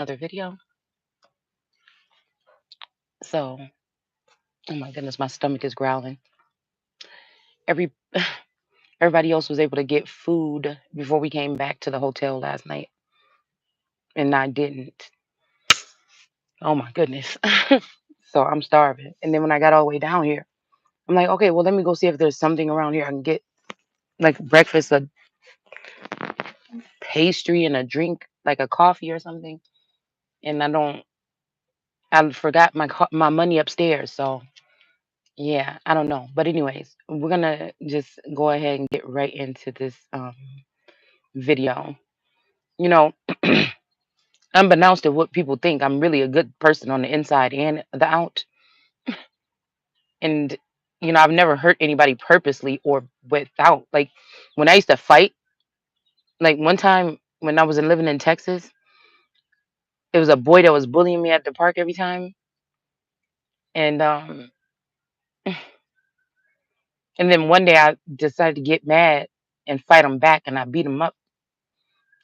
Another video. So, oh my goodness, my stomach is growling. Every Everybody else was able to get food before we came back to the hotel last night, and I didn't. Oh my goodness. So I'm starving. And then when I got all the way down here, I'm like, okay, well, let me go see if there's something around here I can get, like breakfast, a pastry, and a drink, like a coffee or something. And I forgot my money upstairs. So yeah, I don't know. But anyways, we're gonna just go ahead and get right into this video. You know, unbeknownst to what people think, I'm really a good person on the inside and the out. And I've never hurt anybody purposely or without. Like when I used to fight, like one time when I was living in Texas, it was a boy that was bullying me at the park every time, and and then one day I decided to get mad and fight him back, and I beat him up.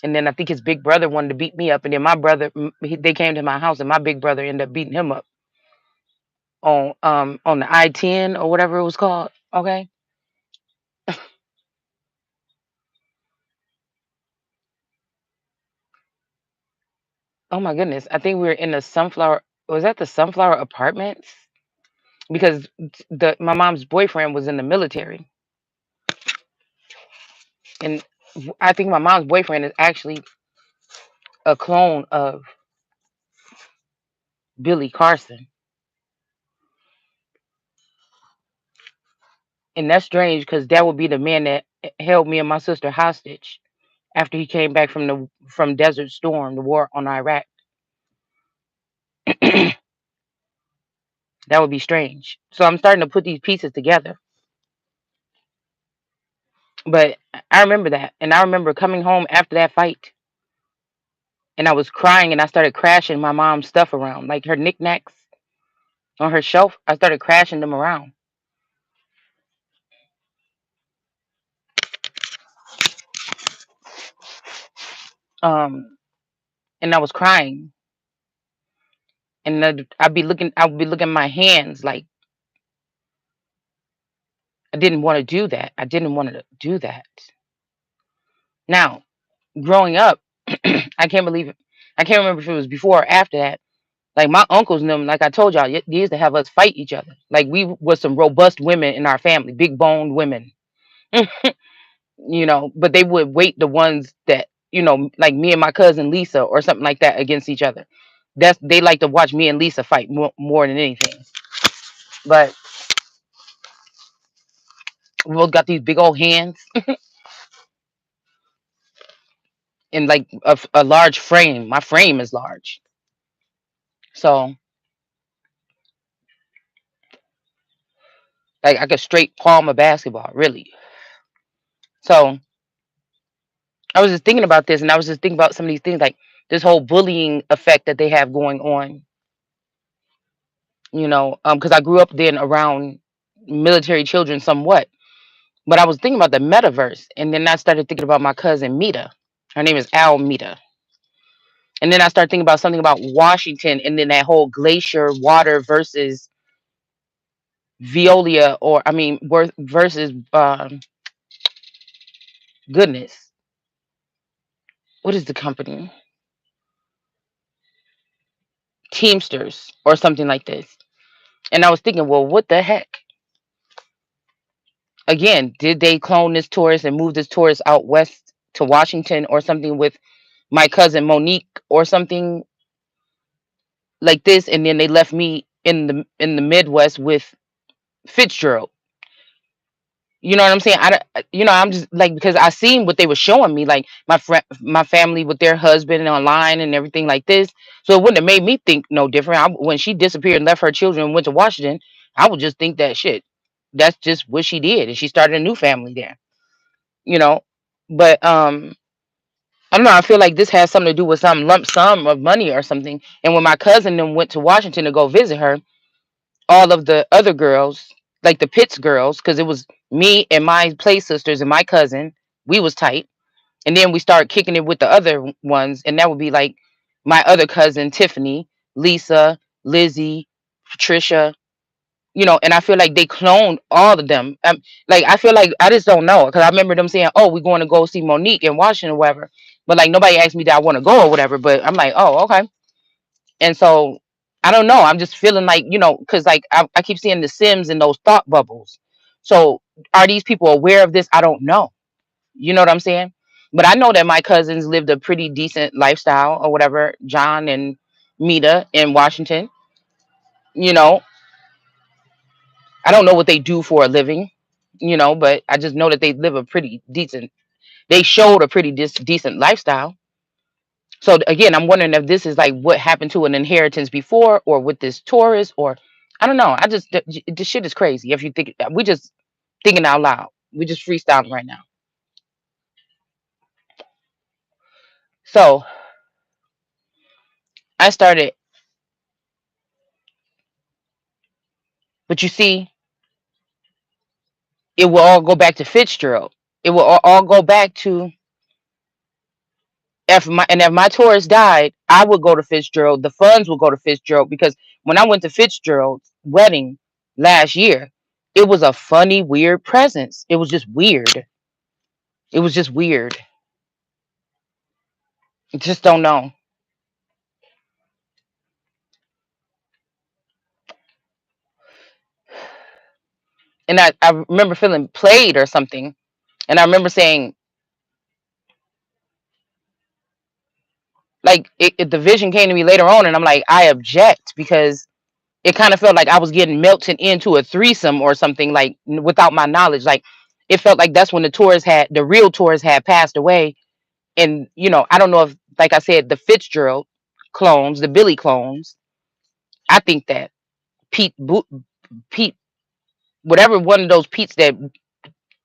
And then I think his big brother wanted to beat me up, and then my brother, they came to my house, and my big brother ended up beating him up on the I-10 or whatever it was called. Okay. Oh my goodness, I think we were in the sunflower. Was that the sunflower apartments? Because the my mom's boyfriend was in the military, and I think my mom's boyfriend is actually a clone of Billy Carson, and that's strange because that would be the man that held me and my sister hostage after he came back from Desert Storm, the war on Iraq. That would be strange. So I'm starting to put these pieces together. But I remember that, and I remember coming home after that fight, and I was crying, and I started crashing my mom's stuff around, like her knickknacks on her shelf. I started crashing them around. Um, and I was crying, and I'd be looking at my hands like I didn't want to do that. I didn't want to do that. Now, growing up, I can't believe it. I can't remember if it was before or after that. Like my uncles and them, like I told y'all, they used to have us fight each other. Like we was some robust women in our family, big boned women. But they would weight the ones that, like me and my cousin Lisa or something like that against each other. They like to watch me and Lisa fight more than anything. But we both got these big old hands and like a large frame. My frame is large. So like I could straight palm a basketball, really. So I was just thinking about this, and I was just thinking about some of these things, like this whole bullying effect that they have going on. Because I grew up then around military children somewhat, but I was thinking about the metaverse, and then I started thinking about my cousin Mita. Her name is Al Mita, and then I started thinking about something about Washington, and then that whole glacier water versus Veolia, or I mean, versus goodness, what is the company? Teamsters or something like this. And I was thinking, well, what the heck? Again, did they clone this tourist and move this tourist out west to Washington or something with my cousin Monique or something like this? And then they left me in the Midwest with Fitzgerald. You know what I'm saying? I'm just like, because I seen what they were showing me, like my family with their husband online and everything like this. So it wouldn't have made me think no different. When she disappeared and left her children and went to Washington, I would just think that shit. That's just what she did, and she started a new family there. You know, but I don't know. I feel like this has something to do with some lump sum of money or something. And when my cousin then went to Washington to go visit her, all of the other girls, like the Pitts girls, because it was me and my play sisters and my cousin, we was tight. And then we started kicking it with the other ones, and that would be like my other cousin Tiffany, Lisa, Lizzie, Patricia, and I feel like they cloned all of them. Like I feel like I just don't know because I remember them saying, "Oh, we're going to go see Monique in Washington, or whatever." But like nobody asked me that I want to go or whatever. But I'm like, "Oh, okay." And so I don't know. I'm just feeling like because like I keep seeing the Sims in those thought bubbles. So are these people aware of this? I don't know. You know what I'm saying? But I know that my cousins lived a pretty decent lifestyle or whatever. John and Mita in Washington. You know, I don't know what they do for a living, but I just know that they live a pretty decent, they showed a pretty decent lifestyle. So again, I'm wondering if this is like what happened to an inheritance before or with this Taurus or I don't know. I just, this shit is crazy. If you think, we just thinking out loud. We just freestyling right now. So I started, but you see, it will all go back to Fitzgerald. It will all go back to if my Taurus died, I would go to Fitzgerald. The funds would go to Fitzgerald because when I went to Fitzgerald's wedding last year, it was a funny, weird presence. It was just weird. It was just weird. I just don't know. And I remember feeling played or something. And I remember saying, like, the vision came to me later on, and I'm like, I object because it kind of felt like I was getting melted into a threesome or something, like without my knowledge. Like, it felt like that's when the real tours had passed away. And, I don't know if, like I said, the Fitzgerald clones, the Billy clones, I think that Pete, whatever one of those Pete's that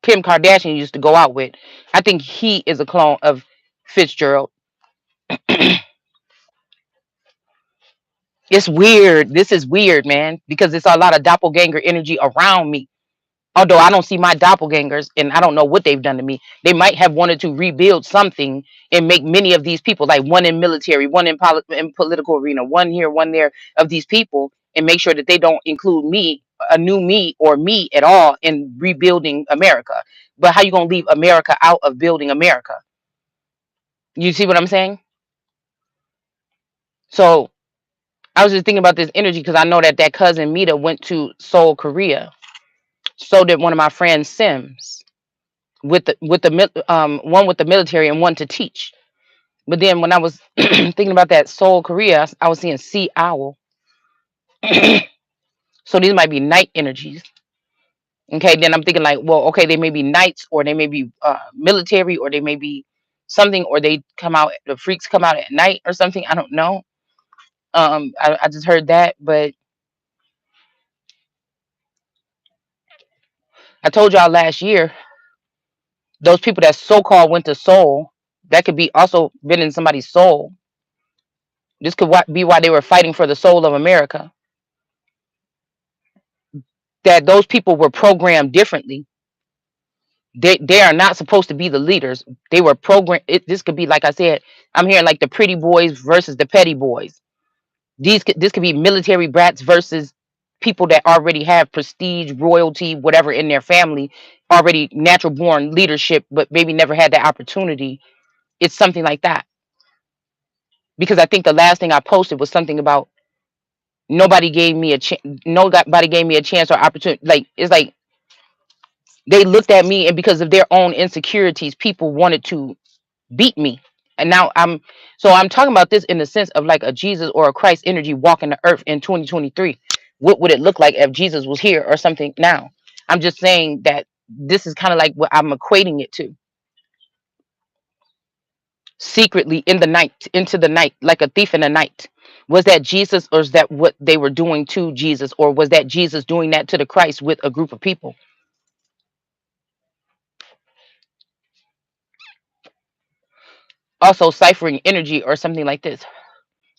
Kim Kardashian used to go out with, I think he is a clone of Fitzgerald. It's weird. This is weird, man, because it's a lot of doppelganger energy around me. Although I don't see my doppelgangers and I don't know what they've done to me. They might have wanted to rebuild something and make many of these people, like one in military, one in political arena, one here, one there, of these people, and make sure that they don't include me, a new me or me at all in rebuilding America. But how you going to leave America out of building America? You see what I'm saying? So I was just thinking about this energy because I know that cousin Mita went to Seoul, Korea. So did one of my friends, Sims, one with the military and one to teach. But then when I was thinking about that Seoul, Korea, I was seeing sea owl. So these might be night energies. Okay, then I'm thinking like, well, okay, they may be knights or they may be military or they may be something or they come out, the freaks come out at night or something. I don't know. I just heard that, but I told y'all last year those people that so-called went to Seoul, that could be also been in somebody's soul. This could be why they were fighting for the soul of America. That those people were programmed differently. They are not supposed to be the leaders. They were programmed. This could be, like I said, I'm hearing like the pretty boys versus the petty boys. This could be military brats versus people that already have prestige, royalty, whatever in their family, already natural born leadership, but maybe never had that opportunity. It's something like that. Because I think the last thing I posted was something about nobody gave me a chance. Nobody gave me a chance or opportunity. Like it's like they looked at me, and because of their own insecurities, people wanted to beat me. And now I'm talking about this in the sense of like a Jesus or a Christ energy walking the earth in 2023. What would it look like if Jesus was here or something now? I'm just saying that this is kind of like what I'm equating it to. Secretly in the night, into the night, like a thief in the night. Was that Jesus, or is that what they were doing to Jesus, or was that Jesus doing that to the Christ with a group of people? Also ciphering energy or something like this.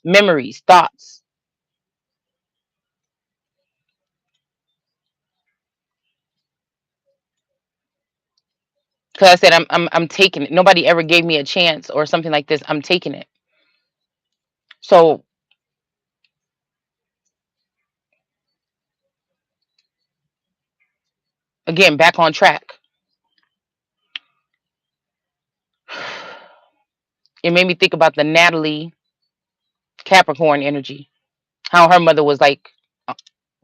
Memories, thoughts. Because I said I'm taking it. Nobody ever gave me a chance or something like this. I'm taking it. So again, back on track. It made me think about the Natalie Capricorn energy. How her mother was like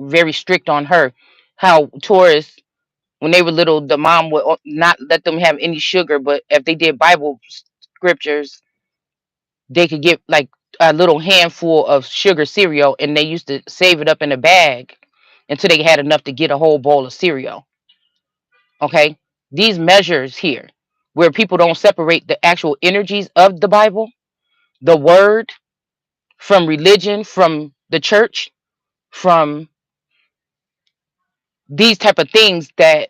very strict on her. How Taurus, when they were little, the mom would not let them have any sugar, but if they did Bible scriptures, they could get like a little handful of sugar cereal, and they used to save it up in a bag until they had enough to get a whole bowl of cereal. Okay, these measures here, where people don't separate the actual energies of the Bible, the Word, from religion, from the church, from these type of things that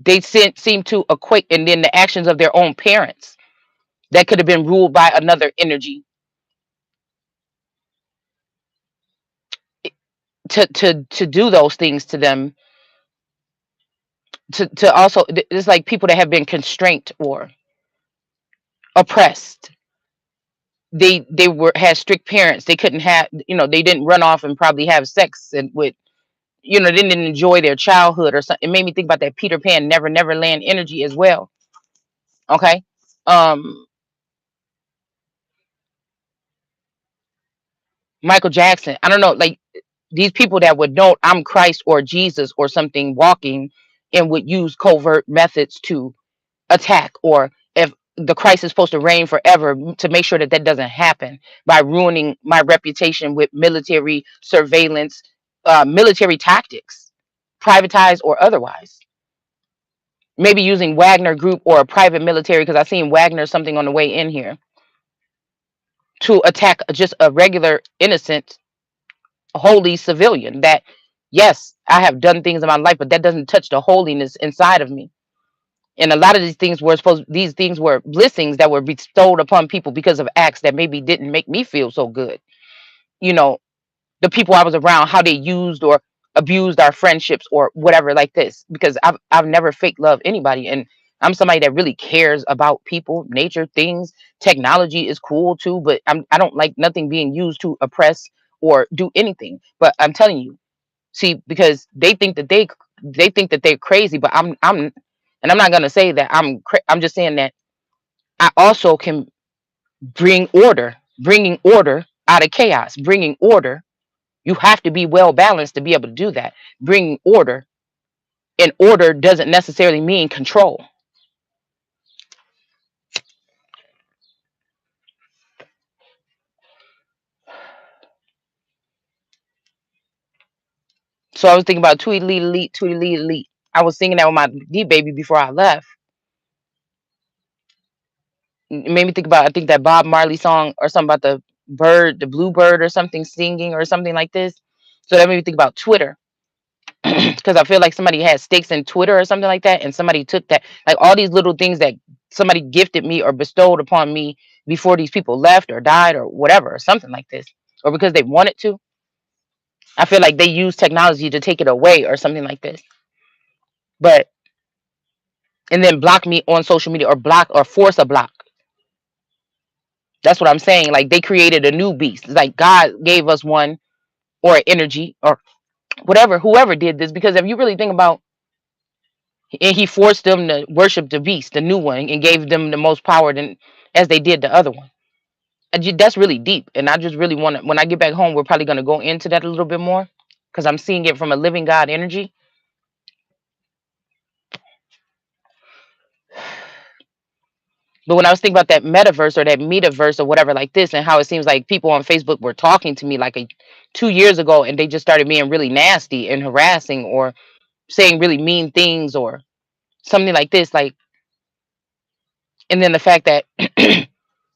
they seem to equate, and then the actions of their own parents that could have been ruled by another energy to do those things to them, to also, it's like people that have been constrained or oppressed. They were had strict parents. They couldn't have, they didn't run off and probably have sex and with, they didn't enjoy their childhood or something. It made me think about that Peter Pan never land energy as well. Okay. um Michael Jackson, I don't know, like these people that would know I'm Christ or Jesus or something walking, and would use covert methods to attack, or if the Christ is supposed to reign forever, to make sure that that doesn't happen by ruining my reputation with military surveillance, military tactics, privatized or otherwise. Maybe using Wagner Group or a private military, because I seen Wagner something on the way in here, to attack just a regular innocent holy civilian. That, yes, I have done things in my life, but that doesn't touch the holiness inside of me. And a lot of these things were blessings that were bestowed upon people because of acts that maybe didn't make me feel so good. You know, the people I was around, how they used or abused our friendships or whatever like this. Because I've never fake love anybody, and I'm somebody that really cares about people, nature, things. Technology is cool too, but I don't like nothing being used to oppress or do anything. But I'm telling you, see, because they think that they're crazy, but and I'm not gonna say that I'm just saying that I also can bringing order out of chaos, bringing order. You have to be well balanced to be able to do that. Bringing order, and order doesn't necessarily mean control. So I was thinking about Tweety Elite, Elite, Tweety Elite, Elite. I was singing that with my D baby before I left. It made me think about, I think, that Bob Marley song or something about the bird, the bluebird or something singing or something like this. So that made me think about Twitter, because I feel like somebody had stakes in Twitter or something like that, and somebody took that, like all these little things that somebody gifted me or bestowed upon me before these people left or died or whatever, or something like this, or because they wanted to. I feel like they use technology to take it away or something like this, but and then block me on social media, or block or force a block. That's what I'm saying. Like they created a new beast. Like God gave us one, or energy, or whatever, whoever did this, because if you really think about, and he forced them to worship the beast, the new one, and gave them the most power than as they did the other one. And that's really deep, and I just really want to. When I get back home, we're probably going to go into that a little bit more, because I'm seeing it from a living God energy. But when I was thinking about that metaverse or that metaverse or whatever like this, and how it seems like people on Facebook were talking to me like 2 years ago, and they just started being really nasty and harassing, or saying really mean things or something like this, like, and then the fact that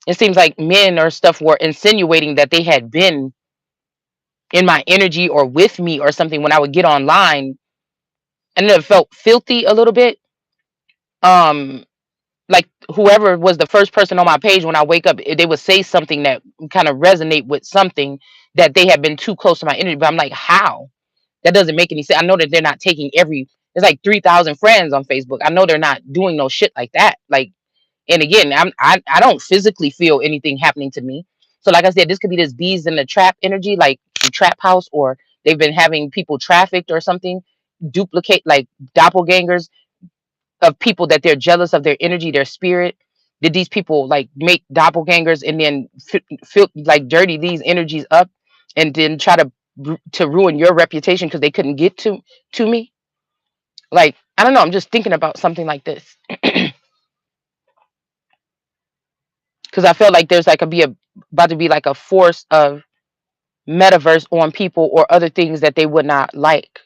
it seems like men or stuff were insinuating that they had been in my energy or with me or something when I would get online, and it felt filthy a little bit. Um, like whoever was the first person on my page, when I wake up, they would say something that kind of resonate with something that they had been too close to my energy. But I'm like, how? That doesn't make any sense. I know that they're not taking every. There's like 3,000 friends on Facebook. I know they're not doing no shit like that. Like, and again, I don't physically feel anything happening to me. So like I said, this could be this bees in the trap energy, like the trap house, or they've been having people trafficked or something, duplicate like doppelgangers of people that they're jealous of their energy, their spirit. Did these people like make doppelgangers and then feel like dirty these energies up and then try to ruin your reputation because they couldn't get to me? Like, I don't know, I'm just thinking about something like this. Because I feel like there's like about to be like a force of metaverse on people or other things that they would not like.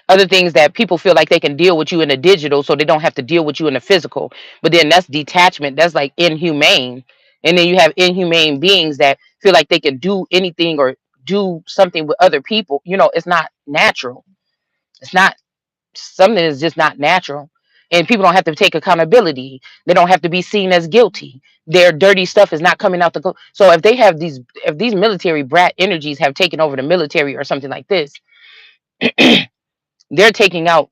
Other things that people feel like they can deal with you in the digital so they don't have to deal with you in the physical. But then that's detachment. That's like inhumane. And then you have inhumane beings that feel like they can do anything or do something with other people. It's not natural. It's not something that's just not natural. And people don't have to take accountability. They don't have to be seen as guilty. Their dirty stuff is not coming out so if these military brat energies have taken over the military or something like this, they're taking out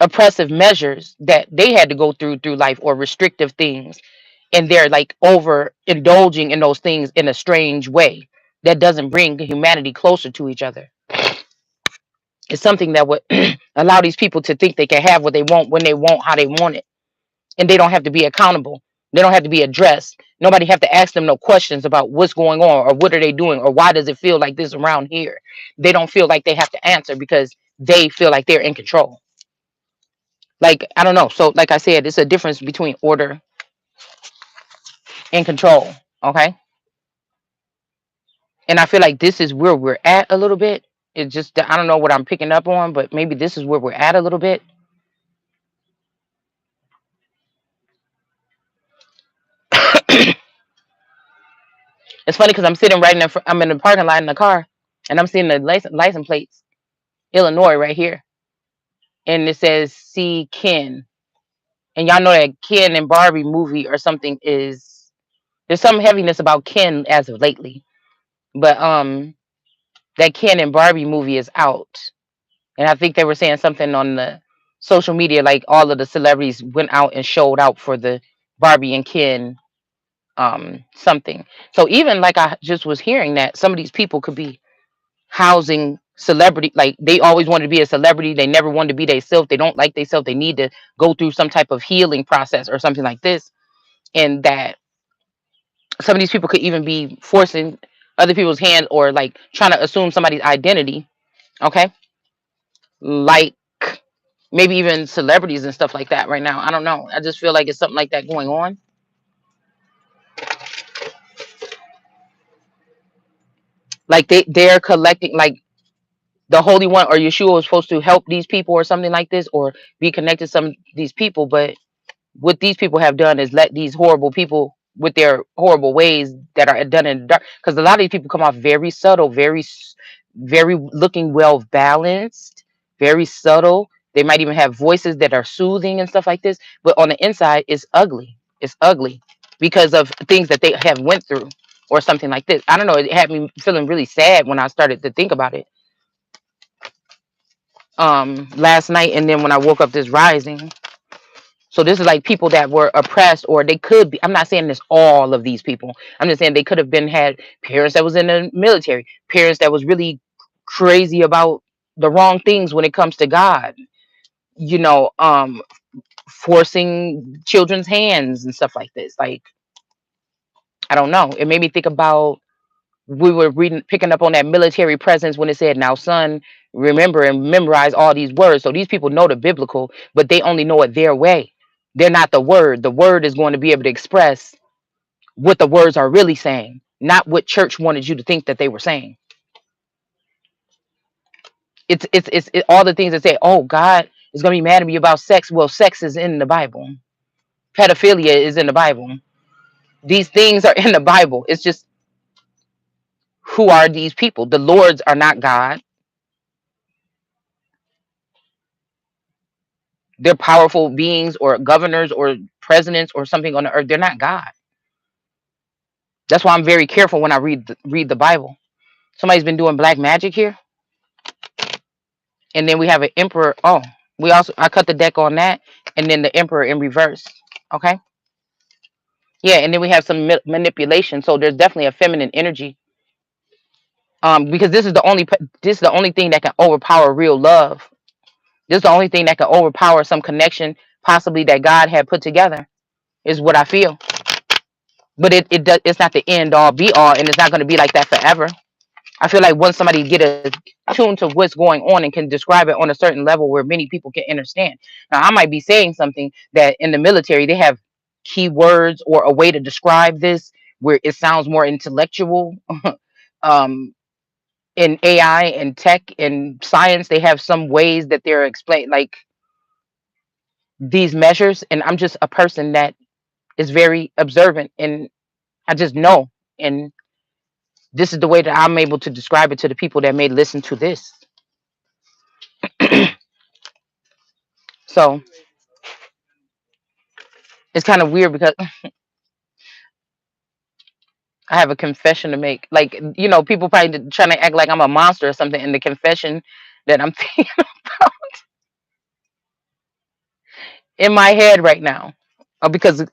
oppressive measures that they had to go through life, or restrictive things, and they're like over indulging in those things in a strange way that doesn't bring humanity closer to each other. It's something that would allow these people to think they can have what they want when they want how they want it, and they don't have to be accountable. They don't have to be addressed. Nobody have to ask them no questions about what's going on or what are they doing or why does it feel like this around here. They don't feel like they have to answer because they feel like they're in control. Like, I don't know. So like I said, it's a difference between order and control. Okay. And I feel like this is where we're at a little bit. It's just that I don't know what I'm picking up on, but maybe this is where we're at a little bit. It's funny because I'm sitting right I'm in the parking lot in the car, and I'm seeing the license plates, Illinois, right here, and it says "See Ken." And y'all know that Ken and Barbie movie or something is there's some heaviness about Ken as of lately, but that Ken and Barbie movie is out, and I think they were saying something on the social media, like all of the celebrities went out and showed out for the Barbie and Ken something. So even like I just was hearing that some of these people could be housing celebrity, like they always wanted to be a celebrity, they never wanted to be themselves, they don't like themselves, they need to go through some type of healing process or something like this, and that some of these people could even be forcing other people's hand or like trying to assume somebody's identity. Okay. Like maybe even celebrities and stuff like that right now. I don't know, I just feel like it's something like that going on. Like they're collecting, like the Holy One or Yeshua was supposed to help these people or something like this, or be connected to some of these people. But what these people have done is let these horrible people with their horrible ways that are done in the dark, because a lot of these people come off very subtle, very looking well balanced, very subtle. They might even have voices that are soothing and stuff like this, but on the inside it's ugly. It's ugly because of things that they have went through or something like this. I don't know, it had me feeling really sad when I started to think about it last night, and then when I woke up this rising. So this is like people that were oppressed, or they could be. I'm not saying this all of these people. I'm just saying they could have been had parents that was in the military, parents that was really crazy about the wrong things when it comes to God. You know, forcing children's hands and stuff like this. Like, I don't know. It made me think about, we were reading, picking up on that military presence when it said, "Now, son, remember and memorize all these words." So these people know the biblical, but they only know it their way. They're not the word. The word is going to be able to express what the words are really saying, not what church wanted you to think that they were saying. All the things that say, "Oh, God is going to be mad at me about sex." Well, sex is in the Bible. Pedophilia is in the Bible. These things are in the Bible. It's just, who are these people? The Lords are not God. They're powerful beings or governors or presidents or something on the earth. They're not God. That's why I'm very careful when I read the Bible. Somebody's been doing black magic here, and then we have an emperor. Oh, I cut the deck on that, and then the emperor in reverse. Okay, Yeah, and then we have some manipulation. So there's definitely a feminine energy. Because this is the only thing that can overpower real love. This is the only thing that can overpower some connection, possibly that God had put together. Is what I feel. But it's not the end all be all, and it's not going to be like that forever. I feel like once somebody get a tune to what's going on and can describe it on a certain level where many people can understand. Now, I might be saying something that in the military they have keywords or a way to describe this where it sounds more intellectual. um, in AI and tech and science, they have some ways that they're explain like these measures, and I'm just a person that is very observant, and I just know. And this is the way that I'm able to describe it to the people that may listen to this. So it's kind of weird because I have a confession to make. Like, people probably trying to act like I'm a monster or something. And the confession that I'm thinking in my head right now, because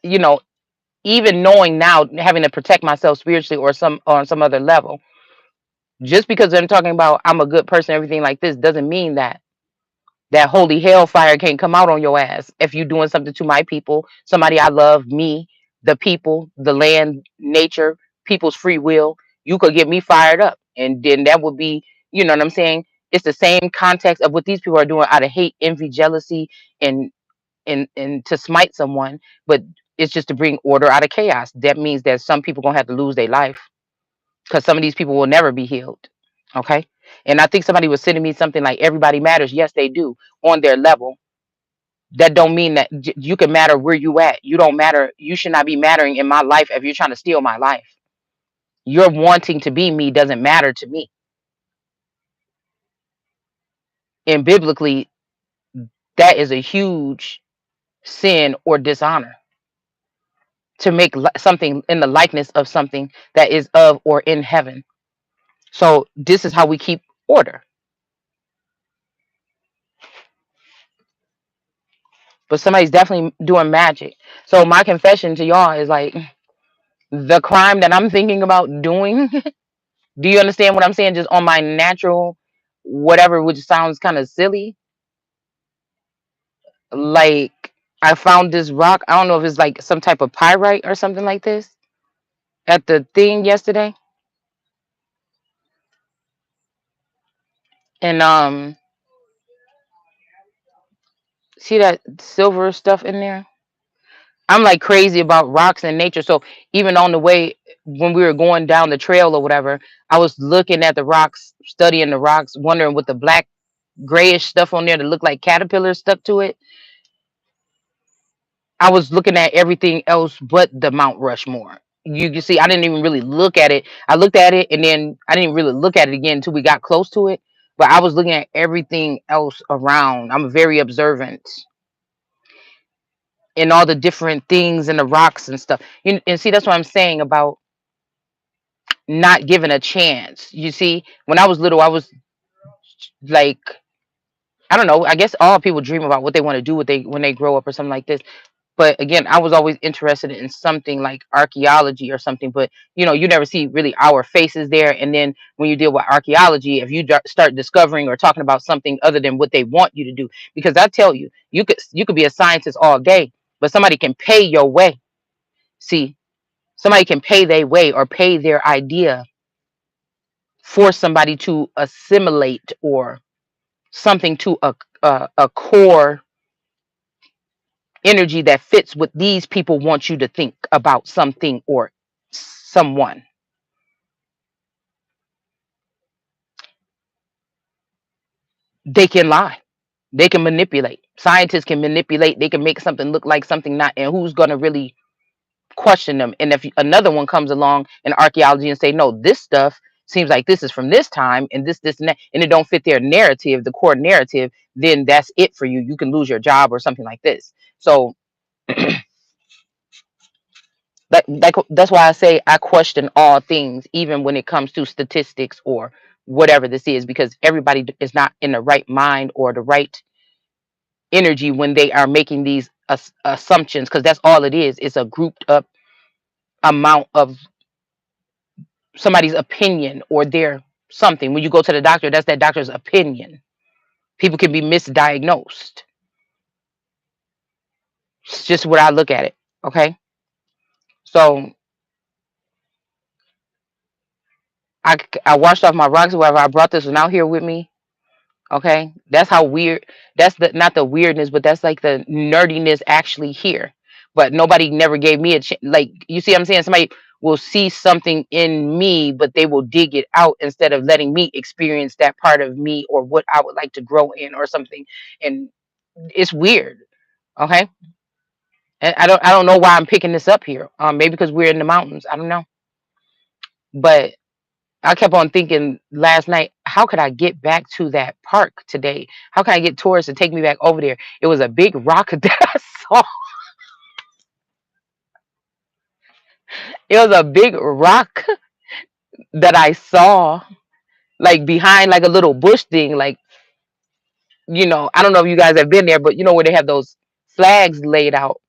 even knowing now, having to protect myself spiritually or some on some other level, just because I'm talking about I'm a good person, everything like this, doesn't mean that holy hellfire can't come out on your ass if you're doing something to my people, somebody I love, me, the people, the land, nature, people's free will. You could get me fired up, and then that would be, you know what I'm saying? It's the same context of what these people are doing out of hate, envy, jealousy, and and to smite someone, but it's just to bring order out of chaos. That means that some people gonna have to lose their life because some of these people will never be healed. Okay. And I think somebody was sending me something like everybody matters. Yes, they do on their level. That don't mean that you can matter where you at. You don't matter. You should not be mattering in my life if you're trying to steal my life. Your wanting to be me doesn't matter to me. And biblically, that is a huge sin or dishonor to make something in the likeness of something that is of or in heaven. So this is how we keep order. But somebody's definitely doing magic. So my confession to y'all is like the crime that I'm thinking about doing. Do you understand what I'm saying? Just on my natural whatever, which sounds kind of silly. Like I found this rock. I don't know if it's like some type of pyrite or something like this at the thing yesterday. And see that silver stuff in there? I'm like crazy about rocks and nature. So even on the way when we were going down the trail or whatever, I was looking at the rocks, studying the rocks, wondering what the black grayish stuff on there that looked like caterpillars stuck to it. I was looking at everything else but the Mount Rushmore. You see, I didn't even really look at it. I looked at it and then I didn't really look at it again until we got close to it. But I was looking at everything else around. I'm very observant in all the different things and the rocks and stuff. And see, that's what I'm saying about not given a chance. You see, when I was little, I was like, I don't know. I guess all people dream about what they want to do when they grow up or something like this. But again, I was always interested in something like archaeology or something. But you never see really our faces there. And then when you deal with archaeology, if you start discovering or talking about something other than what they want you to do, because I tell you, you could be a scientist all day, but somebody can pay your way. See, somebody can pay their way or pay their idea for somebody to assimilate or something to a core energy that fits what these people want you to think about something or someone. They can lie. They can manipulate. Scientists can manipulate. They can make something look like something not. And who's going to really question them? And if another one comes along in archaeology and say, no, this stuff seems like this is from this time and this, and that, and it don't fit their narrative, the core narrative, then that's it for you. You can lose your job or something like this. So that's why I say I question all things, even when it comes to statistics or whatever this is, because everybody is not in the right mind or the right energy when they are making these assumptions, because that's all it is. It's a grouped up. amount of somebody's opinion or their something. When you go to the doctor, that's that doctor's opinion. People can be misdiagnosed. It's just what I look at it. Okay. So I washed off my rocks, whatever. I brought this one out here with me. Okay. That's how weird, that's the, not the weirdness, but that's like the nerdiness actually here. But nobody never gave me a chance. Like, you see what I'm saying? Somebody will see something in me, but they will dig it out instead of letting me experience that part of me or what I would like to grow in or something. And it's weird. Okay. And I don't know why I'm picking this up here. Maybe because we're in the mountains. I don't know. But I kept on thinking last night, how could I get back to that park today? How can I get tourists to take me back over there? It was a big rock that I saw. It was a big rock that I saw, like behind like a little bush thing. Like, I don't know if you guys have been there, but where they have those flags laid out,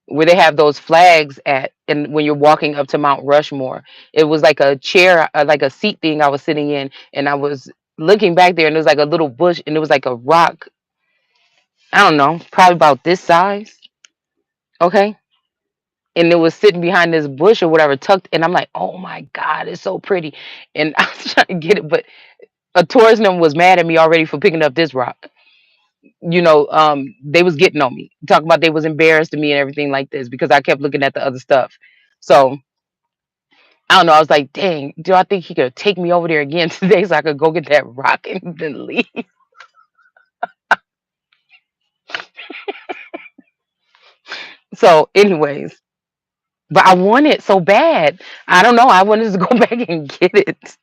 where they have those flags at, and when you're walking up to Mount Rushmore, it was like a chair, like a seat thing I was sitting in, and I was looking back there, and there was like a little bush, and it was like a rock. I don't know, probably about this size. Okay. And it was sitting behind this bush or whatever, tucked. And I'm like, oh my God, it's so pretty. And I was trying to get it, but a tourism was mad at me already for picking up this rock. They was getting on me, talking about they was embarrassed of me and everything like this because I kept looking at the other stuff. So I don't know. I was like, dang, do I think he could take me over there again today so I could go get that rock and then leave? So, anyways, but I want it so bad. I don't know. I wanted to go back and get it.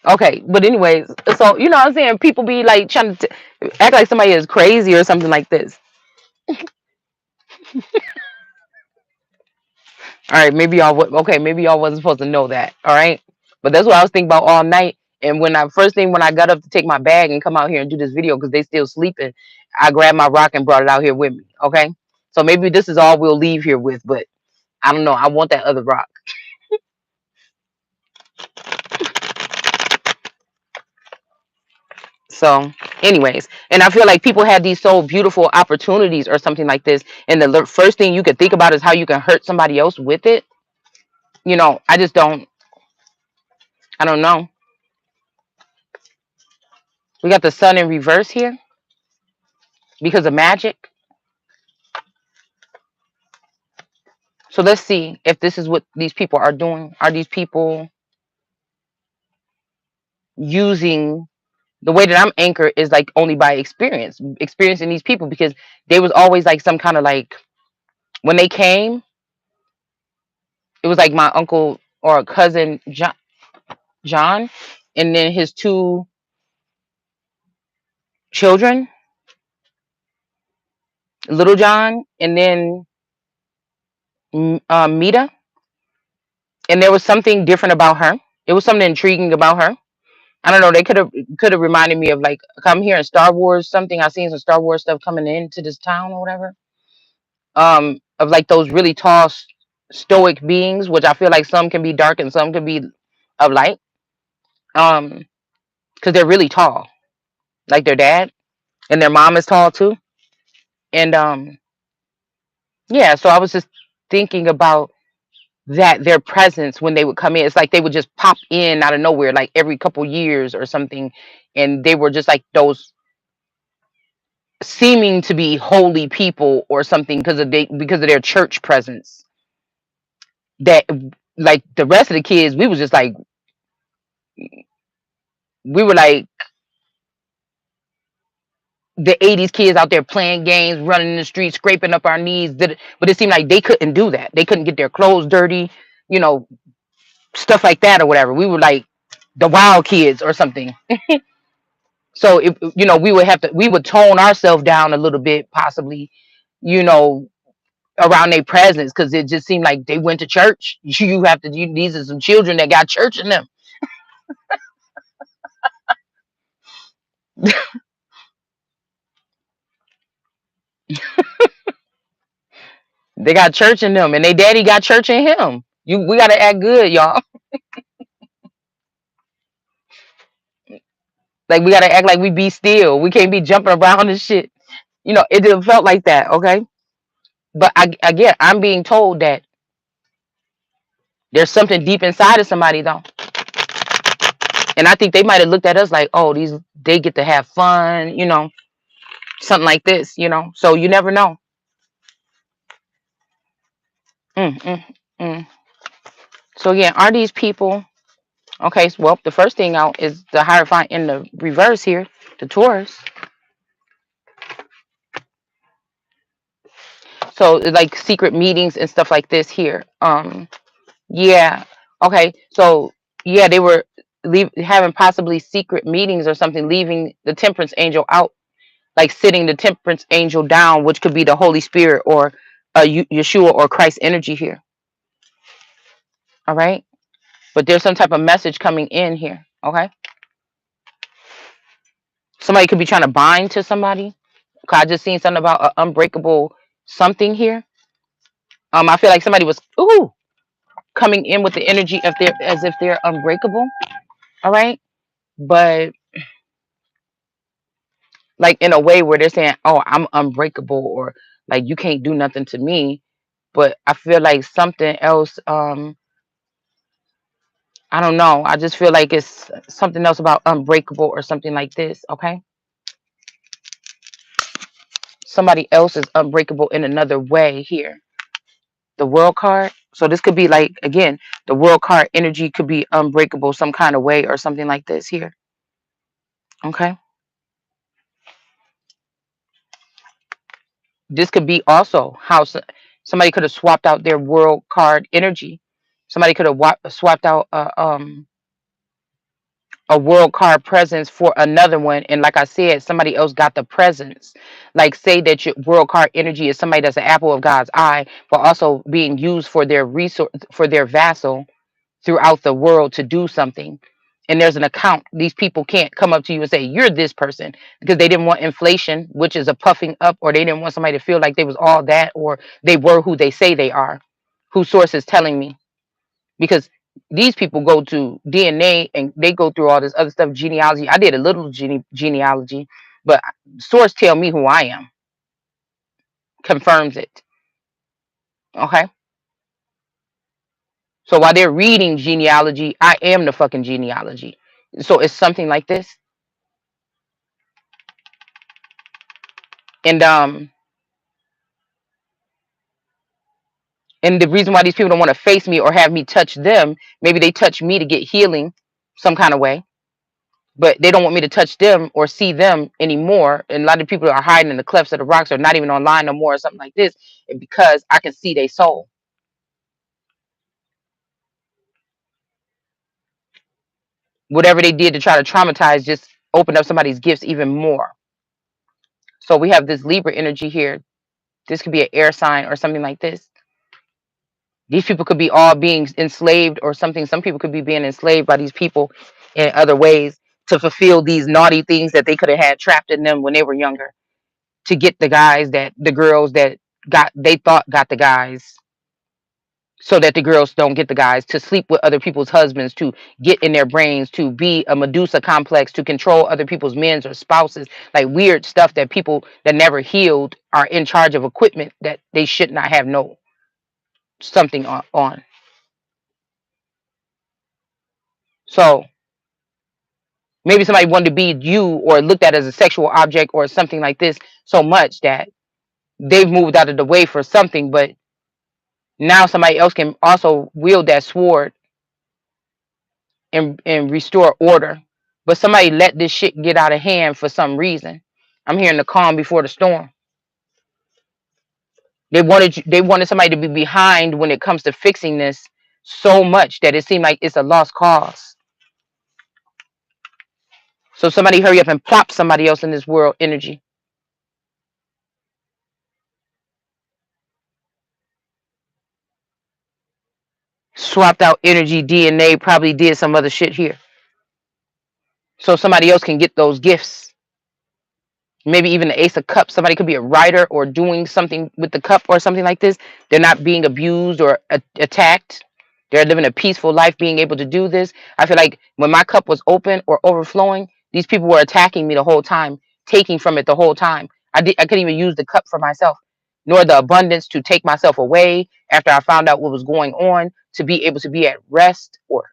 Okay, but anyways, so what I'm saying, people be like trying to act like somebody is crazy or something like this. All right, maybe y'all okay, maybe y'all wasn't supposed to know that. All right, but that's what I was thinking about all night. And when I first thing when I got up to take my bag and come out here and do this video because they still sleeping, I grabbed my rock and brought it out here with me. Okay, so maybe this is all we'll leave here with, but I don't know. I want that other rock. So, anyways, and I feel like people have these so beautiful opportunities or something like this, and the first thing you could think about is how you can hurt somebody else with it. I just don't. I don't know. We got the sun in reverse here because of magic. So let's see if this is what these people are doing. Are these people using the way that I'm anchored is like only by experiencing these people because they was always like some kind of like when they came, it was like my uncle or cousin John, and then his two children, Little John, and then Mita. And there was something different about her. It was something intriguing about her. I don't know. They could have reminded me of like come here in Star Wars something. I seen some Star Wars stuff coming into this town or whatever. Of like those really tall stoic beings, which I feel like some can be dark and some can be of light. Um, because they're really tall, like their dad, and their mom is tall too. And yeah. So I was just thinking about that their presence when they would come in. It's like they would just pop in out of nowhere, like every couple years or something, and they were just like those seeming to be holy people or something because of their church presence that like the rest of the kids we were like the 80s kids out there playing games running in the streets scraping up our knees but it seemed like they couldn't do that. They couldn't get their clothes dirty, you know stuff like that or whatever. We were like the wild kids or something. So if we would tone ourselves down a little bit possibly, you know around their presence because it just seemed like they went to church. These are some children that got church in them. They got church in them, and they daddy got church in him. We gotta act good, y'all. Like we gotta act like we be still. We can't be jumping around and shit. It just felt like that, okay? But again, I'm being told that there's something deep inside of somebody though, and I think they might have looked at us like, oh, they get to have fun, something like this, So you never know. Mm, mm, mm. So yeah, are these people okay? Well, the first thing out is the Hierophant in the reverse here, the Taurus. So like secret meetings and stuff like this here. Yeah. Okay. So yeah, they were having possibly secret meetings or something, leaving the Temperance Angel out, like sitting the Temperance Angel down, which could be the Holy Spirit or Yeshua or Christ energy here. All right. But there's some type of message coming in here. Okay. Somebody could be trying to bind to somebody. 'Cause I just seen something about an unbreakable something here. I feel like somebody was coming in with the energy of their as if they're unbreakable. All right. But like in a way where they're saying, "Oh, I'm unbreakable," or like you can't do nothing to me. But I feel like something else. I don't know. I just feel like it's something else about unbreakable or something like this. Okay, somebody else is unbreakable in another way here. The World card. So this could be like again, the World card energy could be unbreakable some kind of way or something like this here. Okay, this could be also how somebody could have swapped out their World card energy. Somebody could have swapped out a world card presence for another one, and like I said, somebody else got the presence. Like say that your world card energy is somebody that's an apple of God's eye, but also being used for their resource, for their vassal throughout the world to do something. And there's an account. These people can't come up to you and say you're this person because they didn't want inflation, which is a puffing up, or they didn't want somebody to feel like they was all that, or they were who they say they are. Whose source is telling me? Because these people go to DNA and they go through all this other stuff, genealogy. I did a little genealogy, but source tell me who I am, confirms it. Okay. So while they're reading genealogy, I am the fucking genealogy. So it's something like this. And and the reason why these people don't want to face me or have me touch them, maybe they touch me to get healing some kind of way, but they don't want me to touch them or see them anymore. And a lot of people are hiding in the clefts of the rocks or not even online no more or something like this. And because I can see their soul. Whatever they did to try to traumatize just opened up somebody's gifts even more. So we have this Libra energy here. This could be an air sign or something like this. These people could be all being enslaved or something. Some people could be being enslaved by these people in other ways to fulfill these naughty things that they could have had trapped in them when they were younger, to get the girls that they thought got the guys, so that the girls don't get the guys, to sleep with other people's husbands, to get in their brains, to be a Medusa complex, to control other people's men or spouses, like weird stuff that people that never healed are in charge of equipment that they should not have no something on. So maybe somebody wanted to be you or looked at as a sexual object or something like this so much that they've moved out of the way for something, but now somebody else can also wield that sword and restore order. But somebody let this shit get out of hand for some reason. I'm hearing the calm before the storm. They wanted somebody to be behind when it comes to fixing this so much that it seemed like it's a lost cause. So somebody hurry up and plop somebody else in this world energy. Swapped out energy, DNA, probably did some other shit here. So somebody else can get those gifts. maybe even the Ace of Cups. Somebody could be a writer or doing something with the cup or something like this. They're not being abused or attacked. They're living a peaceful life, being able to do this. I feel like when my cup was open or overflowing, these people were attacking me the whole time, taking from it the whole time. I couldn't even use the cup for myself, nor the abundance to take myself away after I found out what was going on, to be able to be at rest or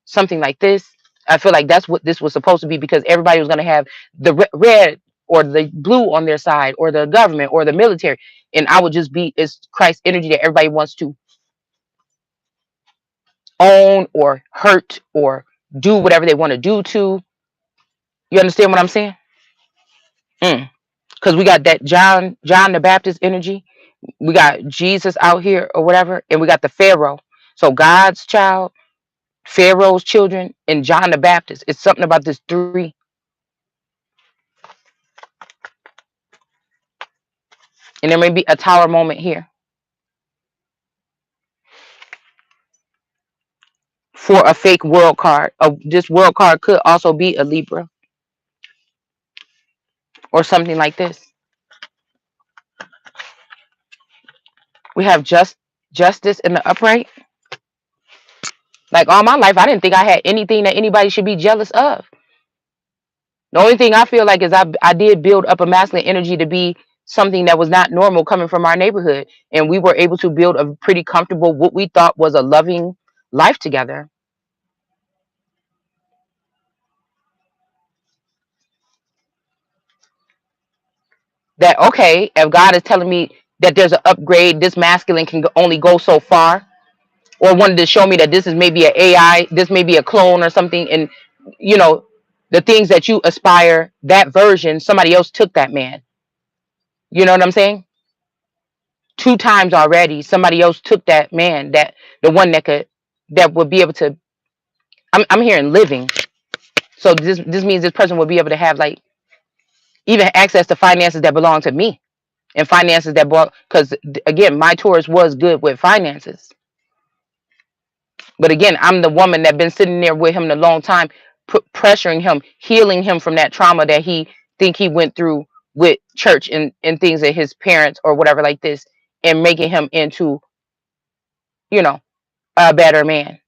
something like this. I feel like that's what this was supposed to be, because everybody was going to have the red or the blue on their side, or the government or the military, and I would just be, it's Christ energy that everybody wants to own or hurt or do whatever they want to do to. You understand what I'm saying? Because we got that John the Baptist energy. We got Jesus out here or whatever, and we got the Pharaoh. So God's child, Pharaoh's children, and John the Baptist. It's something about this three. And there may be a tower moment here for a fake world card. This world card could also be a Libra or something like this. We have justice in the upright. Like all my life, I didn't think I had anything that anybody should be jealous of. The only thing I feel like is I did build up a masculine energy to be something that was not normal coming from our neighborhood. And we were able to build a pretty comfortable, what we thought was a loving life together. That, okay, if God is telling me that there's an upgrade, this masculine can only go so far, or wanted to show me that this is maybe an AI, this may be a clone or something, and you know, the things that you aspire, that version, somebody else took that man. You know what I'm saying? Two times already, somebody else took that man, that the one that would be able to. I'm hearing living, so this means this person will be able to have like even access to finances that belong to me, and finances that bought, because again, my Taurus was good with finances. But again, I'm the woman that been sitting there with him a long time, pressuring him, healing him from that trauma that he think he went through with church and things that his parents or whatever like this, and making him into, you know, a better man.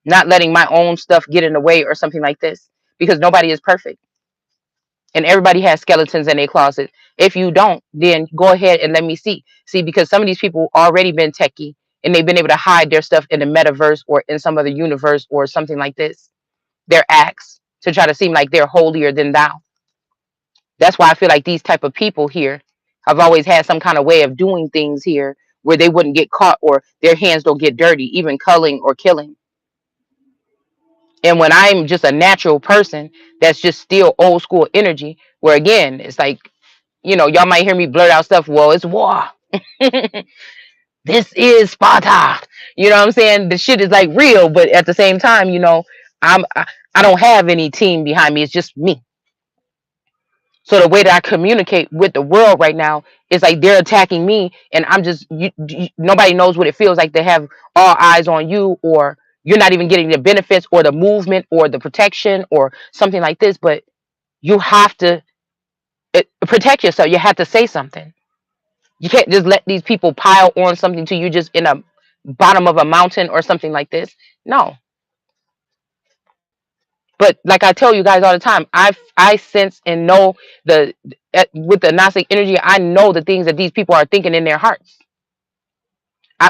Not letting my own stuff get in the way or something like this, because nobody is perfect. And everybody has skeletons in their closet. If you don't, then go ahead and let me see. See, because some of these people already been techie, and they've been able to hide their stuff in the metaverse or in some other universe or something like this. Their acts to try to seem like they're holier than thou. That's why I feel like these type of people here have always had some kind of way of doing things here where they wouldn't get caught or their hands don't get dirty, even culling or killing. And when I'm just a natural person that's just still old school energy, where again, it's like, y'all might hear me blurt out stuff. Well, it's war. This is Sparta. You know what I'm saying? The shit is like real, but at the same time, I don't have any team behind me. It's just me. So the way that I communicate with the world right now is like they're attacking me, and I'm just nobody knows what it feels like to have all eyes on you, or you're not even getting the benefits or the movement or the protection or something like this. But you have to protect yourself. You have to say something. You can't just let these people pile on something to you just in a bottom of a mountain or something like this. No. But like I tell you guys all the time, I sense and know with the Gnostic energy, I know the things that these people are thinking in their hearts.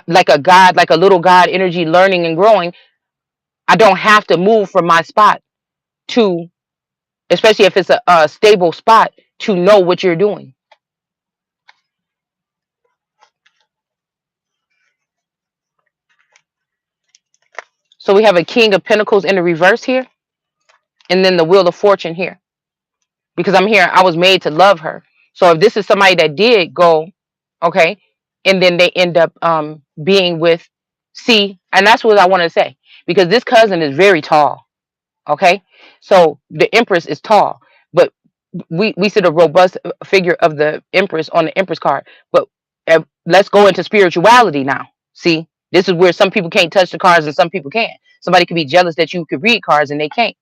Like a God, like a little God energy, learning and growing. I don't have to move from my spot to, especially if it's a stable spot, to know what you're doing. So we have a King of Pentacles in the reverse here, and then the Wheel of Fortune here. Because I'm here, I was made to love her. So if this is somebody that did go, okay, and then they end up being with, see, and that's what I want to say, because this cousin is very tall, okay, so the Empress is tall, but we see the robust figure of the Empress on the Empress card. But let's go into spirituality now. See, this is where some people can't touch the cards and some people can. Somebody could be jealous that you could read cards and they can't.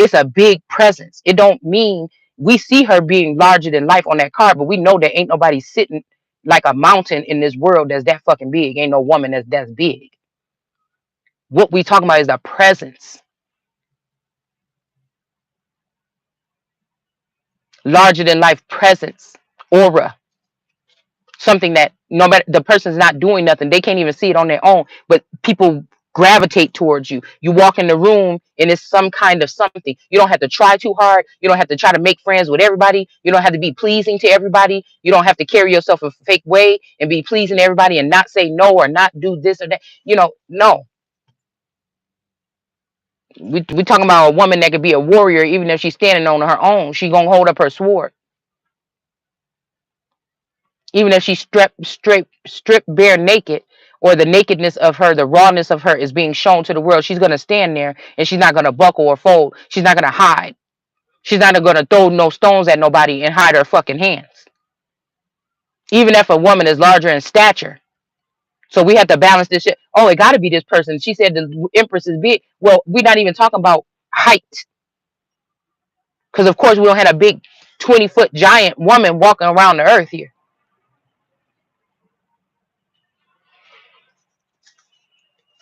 It's a big presence. It don't mean we see her being larger than life on that card, but we know there ain't nobody sitting like a mountain in this world that's that fucking big. Ain't no woman that's big. What we talking about is the presence, larger than life presence, aura, something that no matter the person's not doing nothing, they can't even see it on their own, but people gravitate towards you. You walk in the room and it's some kind of something. You don't have to try too hard. You don't have to try to make friends with everybody. You don't have to be pleasing to everybody. You don't have to carry yourself a fake way and be pleasing to everybody and not say no or not do this or that. No. We talking about a woman that could be a warrior even if she's standing on her own. She gonna hold up her sword. Even if she's stripped bare naked, or the nakedness of her, the rawness of her is being shown to the world, she's gonna stand there and she's not gonna buckle or fold. She's not gonna hide. She's not gonna throw no stones at nobody and hide her fucking hands. Even if a woman is larger in stature. So we have to balance this shit. Oh, it gotta be this person. She said the Empress is big. Well, we're not even talking about height. Because of course we don't have a big 20-foot giant woman walking around the earth here.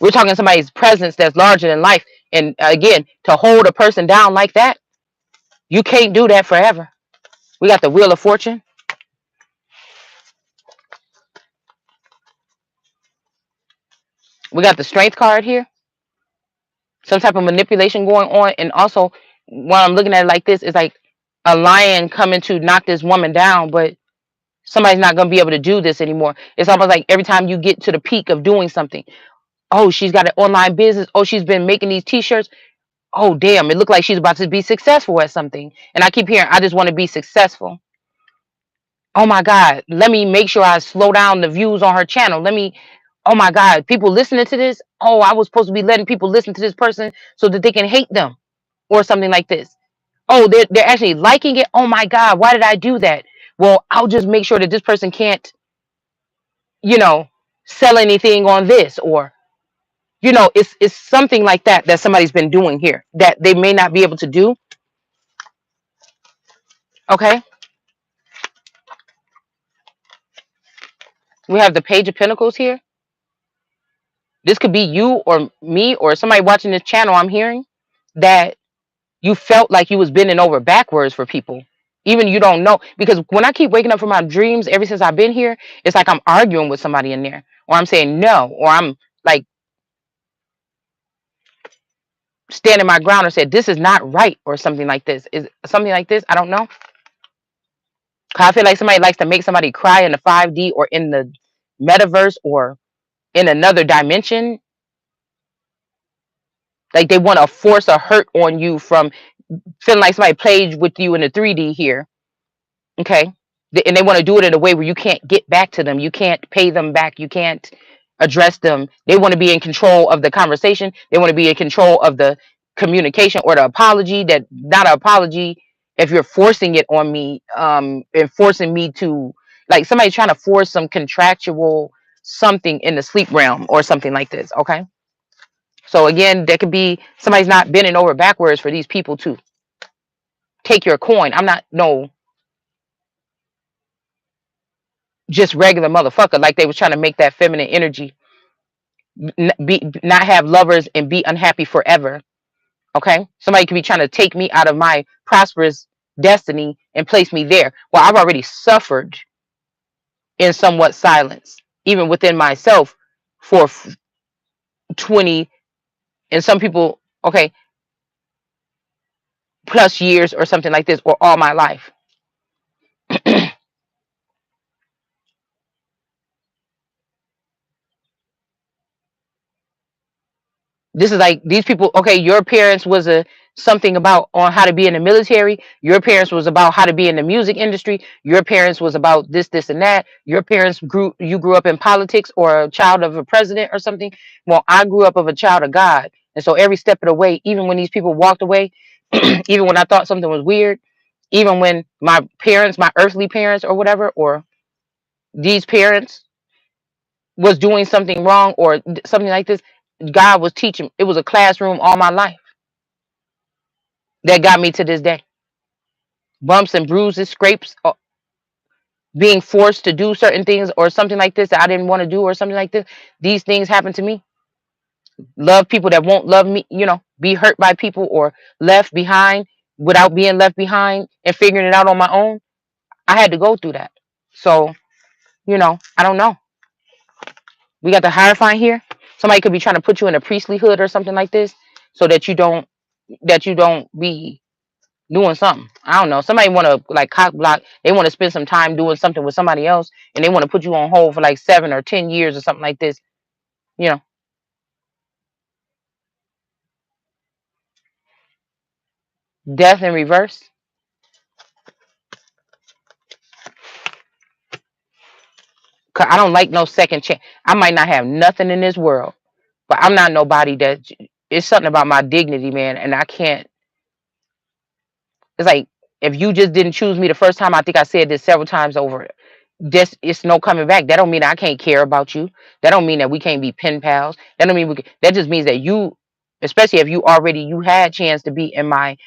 We're talking somebody's presence that's larger than life. And again, to hold a person down like that, you can't do that forever. We got the Wheel of Fortune. We got the Strength card here. Some type of manipulation going on. And also, when I'm looking at it like this, it's like a lion coming to knock this woman down, but somebody's not going to be able to do this anymore. It's almost like every time you get to the peak of doing something, oh, she's got an online business. Oh, she's been making these t-shirts. Oh, damn, it looked like she's about to be successful at something. And I keep hearing, I just want to be successful. Oh my God, let me make sure I slow down the views on her channel. Oh my God, people listening to this. Oh, I was supposed to be letting people listen to this person so that they can hate them or something like this. Oh, they're actually liking it. Oh my God, why did I do that? Well, I'll just make sure that this person can't, you know, sell anything on this, or, it's something like that somebody's been doing here that they may not be able to do. Okay. We have the Page of Pentacles here. This could be you or me or somebody watching this channel. I'm hearing that you felt like you was bending over backwards for people. Even you don't know. Because when I keep waking up from my dreams, ever since I've been here, it's like I'm arguing with somebody in there. Or I'm saying no. Or I'm like standing my ground and said, this is not right, or something like this. Is something like this? I don't know. I feel like somebody likes to make somebody cry in the 5D or in the metaverse or in another dimension. Like they want to force a hurt on you from feeling like somebody played with you in the 3D here. Okay. And they want to do it in a way where you can't get back to them. You can't pay them back. You can't address them. They want to be in control of the conversation. They want to be in control of the communication or the apology. That not an apology if you're forcing it on me, and forcing me to, like somebody trying to force some contractual something in the sleep realm or something like this. Okay. So again, there could be somebody's not bending over backwards for these people to take your coin. I'm not no just regular motherfucker, like they was trying to make that feminine energy not have lovers and be unhappy forever. Okay, somebody could be trying to take me out of my prosperous destiny and place me there. Well, I've already suffered in somewhat silence, even within myself, for 20, and some people, okay, plus years or something like this, or all my life. This is like these people. Okay, your parents was a something about on how to be in the military. Your parents was about how to be in the music industry. Your parents was about this and that. Your parents you grew up in politics, or a child of a president or something. Well, I grew up of a child of God, and so every step of the way, even when these people walked away, even when I thought something was weird, even when my parents, my earthly parents or whatever, or these parents was doing something wrong or something like this, God was teaching. It was a classroom all my life. that got me to this day. Bumps and bruises, scrapes, being forced to do certain things or something like this that I didn't want to do or something like this. These things happen to me. Love people that won't love me, be hurt by people or left behind without being left behind and figuring it out on my own. I had to go through that. So, I don't know. We got the Hierophant here. Somebody could be trying to put you in a priestlyhood or something like this so that you don't be doing something. I don't know. Somebody want to like cock block. They want to spend some time doing something with somebody else, and they want to put you on hold for like 7 or 10 years or something like this. You know, death in reverse. 'Cause I don't like no second chance. I might not have nothing in this world, but I'm not nobody that. It's something about my dignity, man, and I can't. It's like if you just didn't choose me the first time. I think I said this several times over. This it's no coming back. That don't mean I can't care about you. That don't mean that we can't be pen pals. That don't mean that just means that you, especially if you had chance to be in my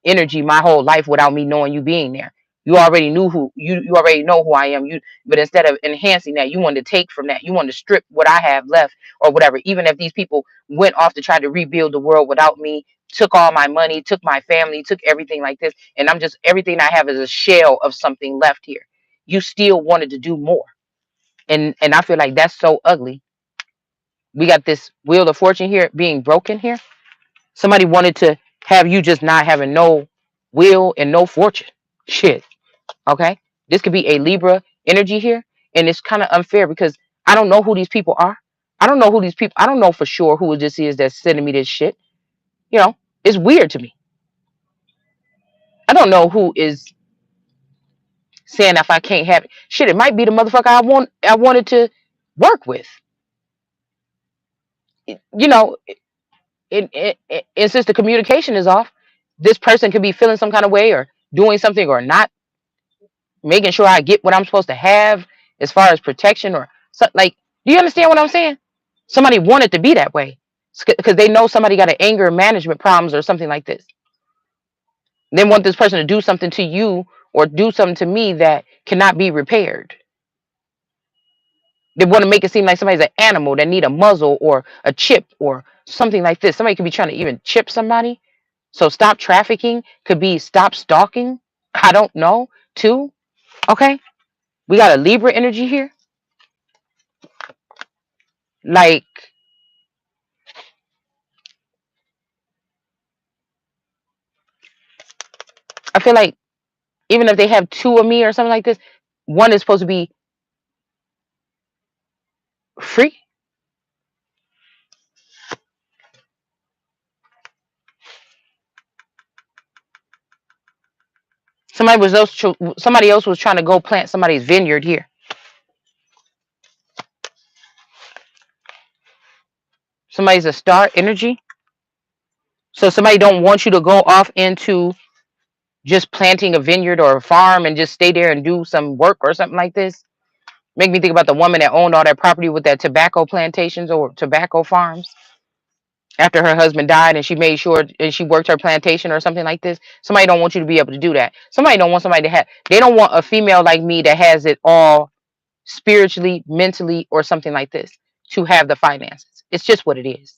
energy my whole life without me knowing you being there. You already knew you already know who I am. But instead of enhancing that, you wanted to take from that. You wanted to strip what I have left or whatever. Even if these people went off to try to rebuild the world without me, took all my money, took my family, took everything like this, and I'm just everything I have is a shell of something left here. You still wanted to do more. And I feel like that's so ugly. We got this wheel of fortune here being broken here. Somebody wanted to have you just not having no will and no fortune. Shit. Okay. This could be a Libra energy here. And it's kind of unfair because I don't know who these people are. I don't know who these people, I don't know for sure who this is that's sending me this shit. You know, it's weird to me. I don't know who is saying if I can't have it. Shit, it might be the motherfucker I wanted to work with. You know, and since the communication is off, this person could be feeling some kind of way or doing something or not making sure I get what I'm supposed to have as far as protection or so, like. Do you understand what I'm saying? Somebody wanted to be that way because they know somebody got an anger management problems or something like this. They want this person to do something to you or do something to me that cannot be repaired. They want to make it seem like somebody's an animal that need a muzzle or a chip or something like this. Somebody could be trying to even chip somebody. So stop trafficking could be stop stalking. I don't know. Too. Okay. We got a Libra energy here. Like I feel like even if they have two of me or something like this, one is supposed to be free. Somebody else was trying to go plant somebody's vineyard here. Somebody's a star energy. So somebody don't want you to go off into just planting a vineyard or a farm and just stay there and do some work or something like this. Make me think about the woman that owned all that property with that tobacco plantations or tobacco farms after her husband died and she made sure and she worked her plantation or something like this. Somebody don't want you to be able to do that. Somebody don't want somebody to have, they don't want a female like me that has it all spiritually, mentally, or something like this to have the finances. It's just what it is.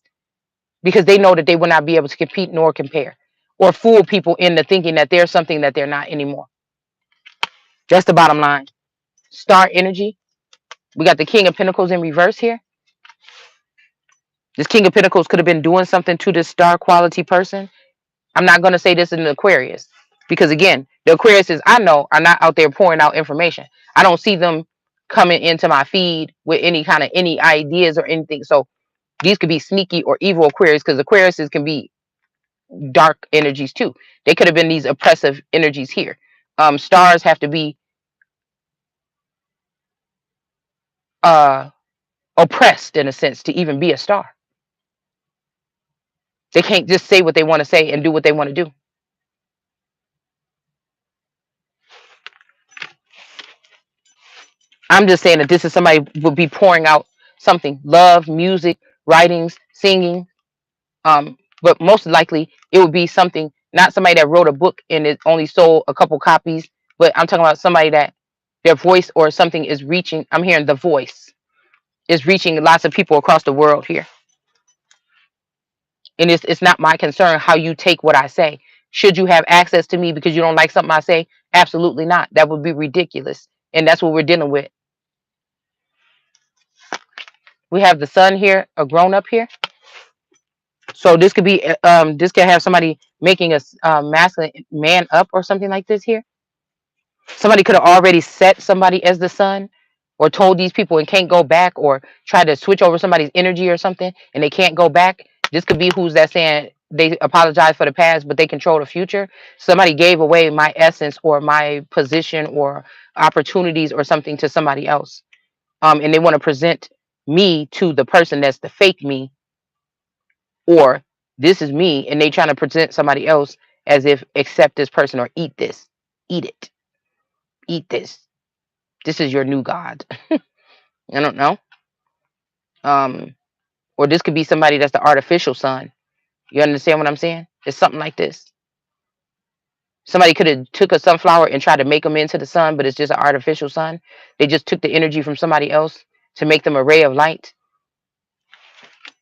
Because they know that they will not be able to compete nor compare or fool people into thinking that they're something that they're not anymore. That's the bottom line. Star energy. We got the King of Pentacles in reverse here. This King of Pentacles could have been doing something to this star quality person. I'm not going to say this in the Aquarius because, again, the Aquariuses I know are not out there pouring out information. I don't see them coming into my feed with any ideas or anything. So these could be sneaky or evil Aquarius because Aquariuses can be dark energies too. They could have been these oppressive energies here. Stars have to be uh, oppressed in a sense to even be a star. They can't just say what they want to say and do what they want to do. I'm just saying that this is somebody would be pouring out something, love, music, writings, singing. But most likely it would be something Not somebody that wrote a book and it only sold a couple copies, but I'm talking about somebody that their voice or something is reaching. I'm hearing the voice is reaching lots of people across the world here. And it's not my concern how you take what I say. Should you have access to me because you don't like something I say? Absolutely not. That would be ridiculous. And that's what we're dealing with. We have the son here, a grown up here. So this could be this could have somebody making a masculine man up or something like this here. Somebody could have already set somebody as the son or told these people and can't go back or try to switch over somebody's energy or something and they can't go back. This could be who's that saying they apologize for the past but they control the future. Somebody gave away my essence or my position or opportunities or something to somebody else. And they want to present me to the person that's the fake me, or this is me and they trying to present somebody else as if accept this person or eat this, eat it, eat this. This is your new god. I don't know. Um, or this could be somebody that's the artificial sun. You understand what I'm saying? It's something like this. Somebody could have took a sunflower and tried to make them into the sun, but it's just an artificial sun. They just took the energy from somebody else to make them a ray of light.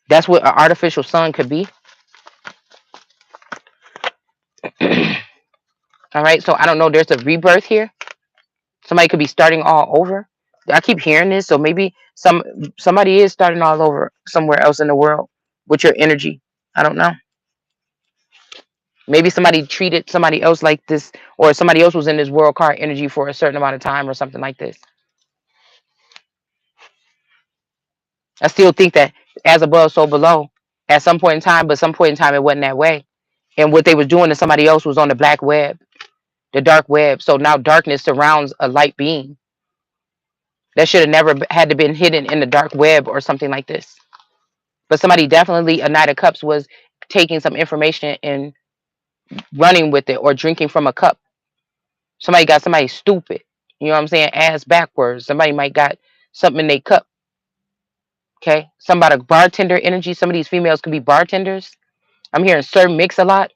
That's what an artificial sun could be. All right. So I don't know. There's a rebirth here. Somebody could be starting all over. I keep hearing this, so maybe somebody is starting all over somewhere else in the world with your energy. I don't know. Maybe somebody treated somebody else like this, or somebody else was in this world card energy for a certain amount of time, or something like this. I still think that as above, so below. At some point in time, but some point in time it wasn't that way. And what they was doing to somebody else was on the black web, the dark web. So now darkness surrounds a light being that should have never had to been hidden in the dark web or something like this. But somebody definitely, a Knight of Cups was taking some information and running with it or drinking from a cup. Somebody got somebody stupid. You know what I'm saying? Ass backwards. Somebody might got something in their cup. Okay. Some about a bartender energy. Some of these females could be bartenders. I'm hearing Sir Mix a lot.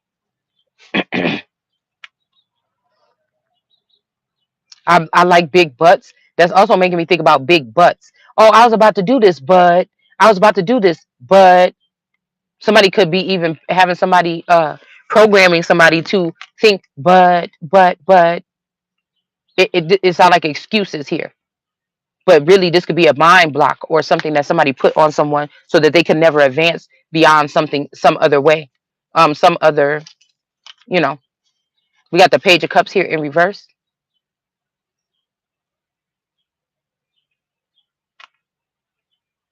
I like big butts. That's also making me think about big butts. Oh, I was about to do this, but I was about to do this, but somebody could be even having somebody programming somebody to think, but it sounds like excuses here. But really, this could be a mind block or something that somebody put on someone so that they can never advance beyond something, some other way, some other, you know. We got the Page of Cups here in reverse.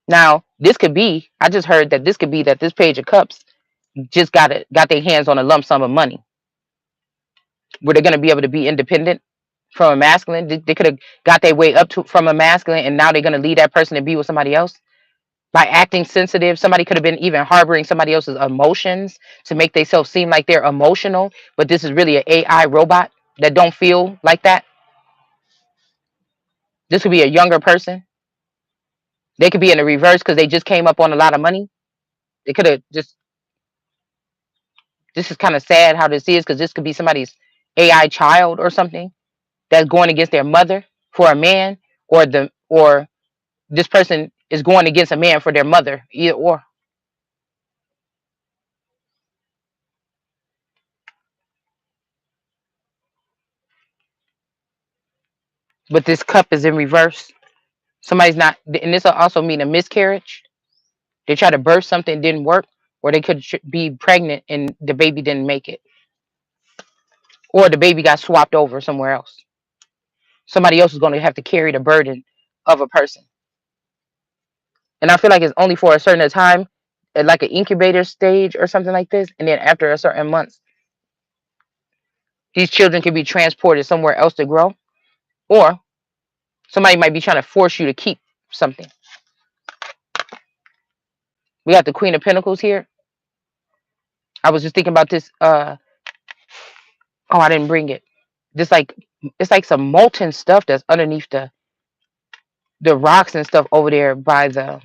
Now, this could be. I just heard that this could be that this Page of Cups just got their hands on a lump sum of money where they're going to be able to be independent from a masculine. They could have got their way up to from a masculine, and now they're going to leave that person and be with somebody else by acting sensitive. Somebody could have been even harboring somebody else's emotions to make themselves seem like they're emotional, but this is really an AI robot that don't feel like that. This could be a younger person. They could be in the reverse because they just came up on a lot of money. They could have just. This is kind of sad how this is because this could be somebody's AI child or something that's going against their mother for a man, or this person is going against a man for their mother, either or. But this cup is in reverse. Somebody's not, and this will also mean a miscarriage. They try to birth something, didn't work, or they could be pregnant and the baby didn't make it, or the baby got swapped over somewhere else. Somebody else is going to have to carry the burden of a person. And I feel like it's only for a certain time, like an incubator stage or something like this. And then after a certain months, these children can be transported somewhere else to grow, or somebody might be trying to force you to keep something. We got the Queen of Pentacles here. I was just thinking about this. Oh, I didn't bring it. This like it's like some molten stuff that's underneath the rocks and stuff over there by the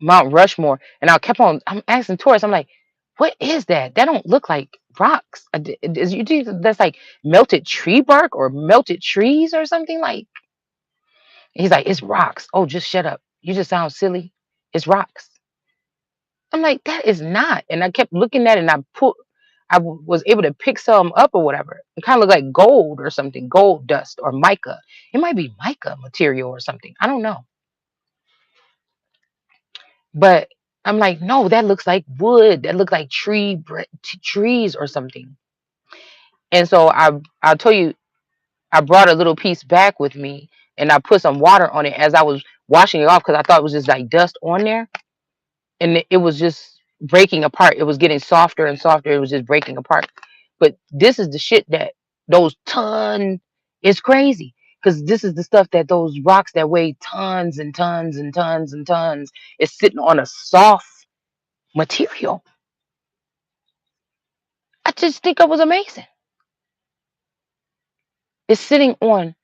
Mount Rushmore. And I kept on. I'm asking tourists. I'm like, what is that? That don't look like rocks. Is you think that's like melted tree bark or melted trees or something like? He's like, it's rocks. Oh, just shut up. You just sound silly. It's rocks. I'm like, that is not. And I kept looking at it and was able to pick some up or whatever. It kind of looked like gold or something, gold dust or mica. It might be mica material or something. I don't know. But I'm like, no, that looks like wood. That looks like trees or something. And so I'll tell you, I brought a little piece back with me and I put some water on it as I was washing it off because I thought it was just like dust on there. And it was just breaking apart. It was getting softer and softer. It was just breaking apart. But this is the shit that those ton it's crazy because this is the stuff that those rocks that weigh tons and tons and tons and tons is sitting on a soft material. I just think it was amazing. It's sitting on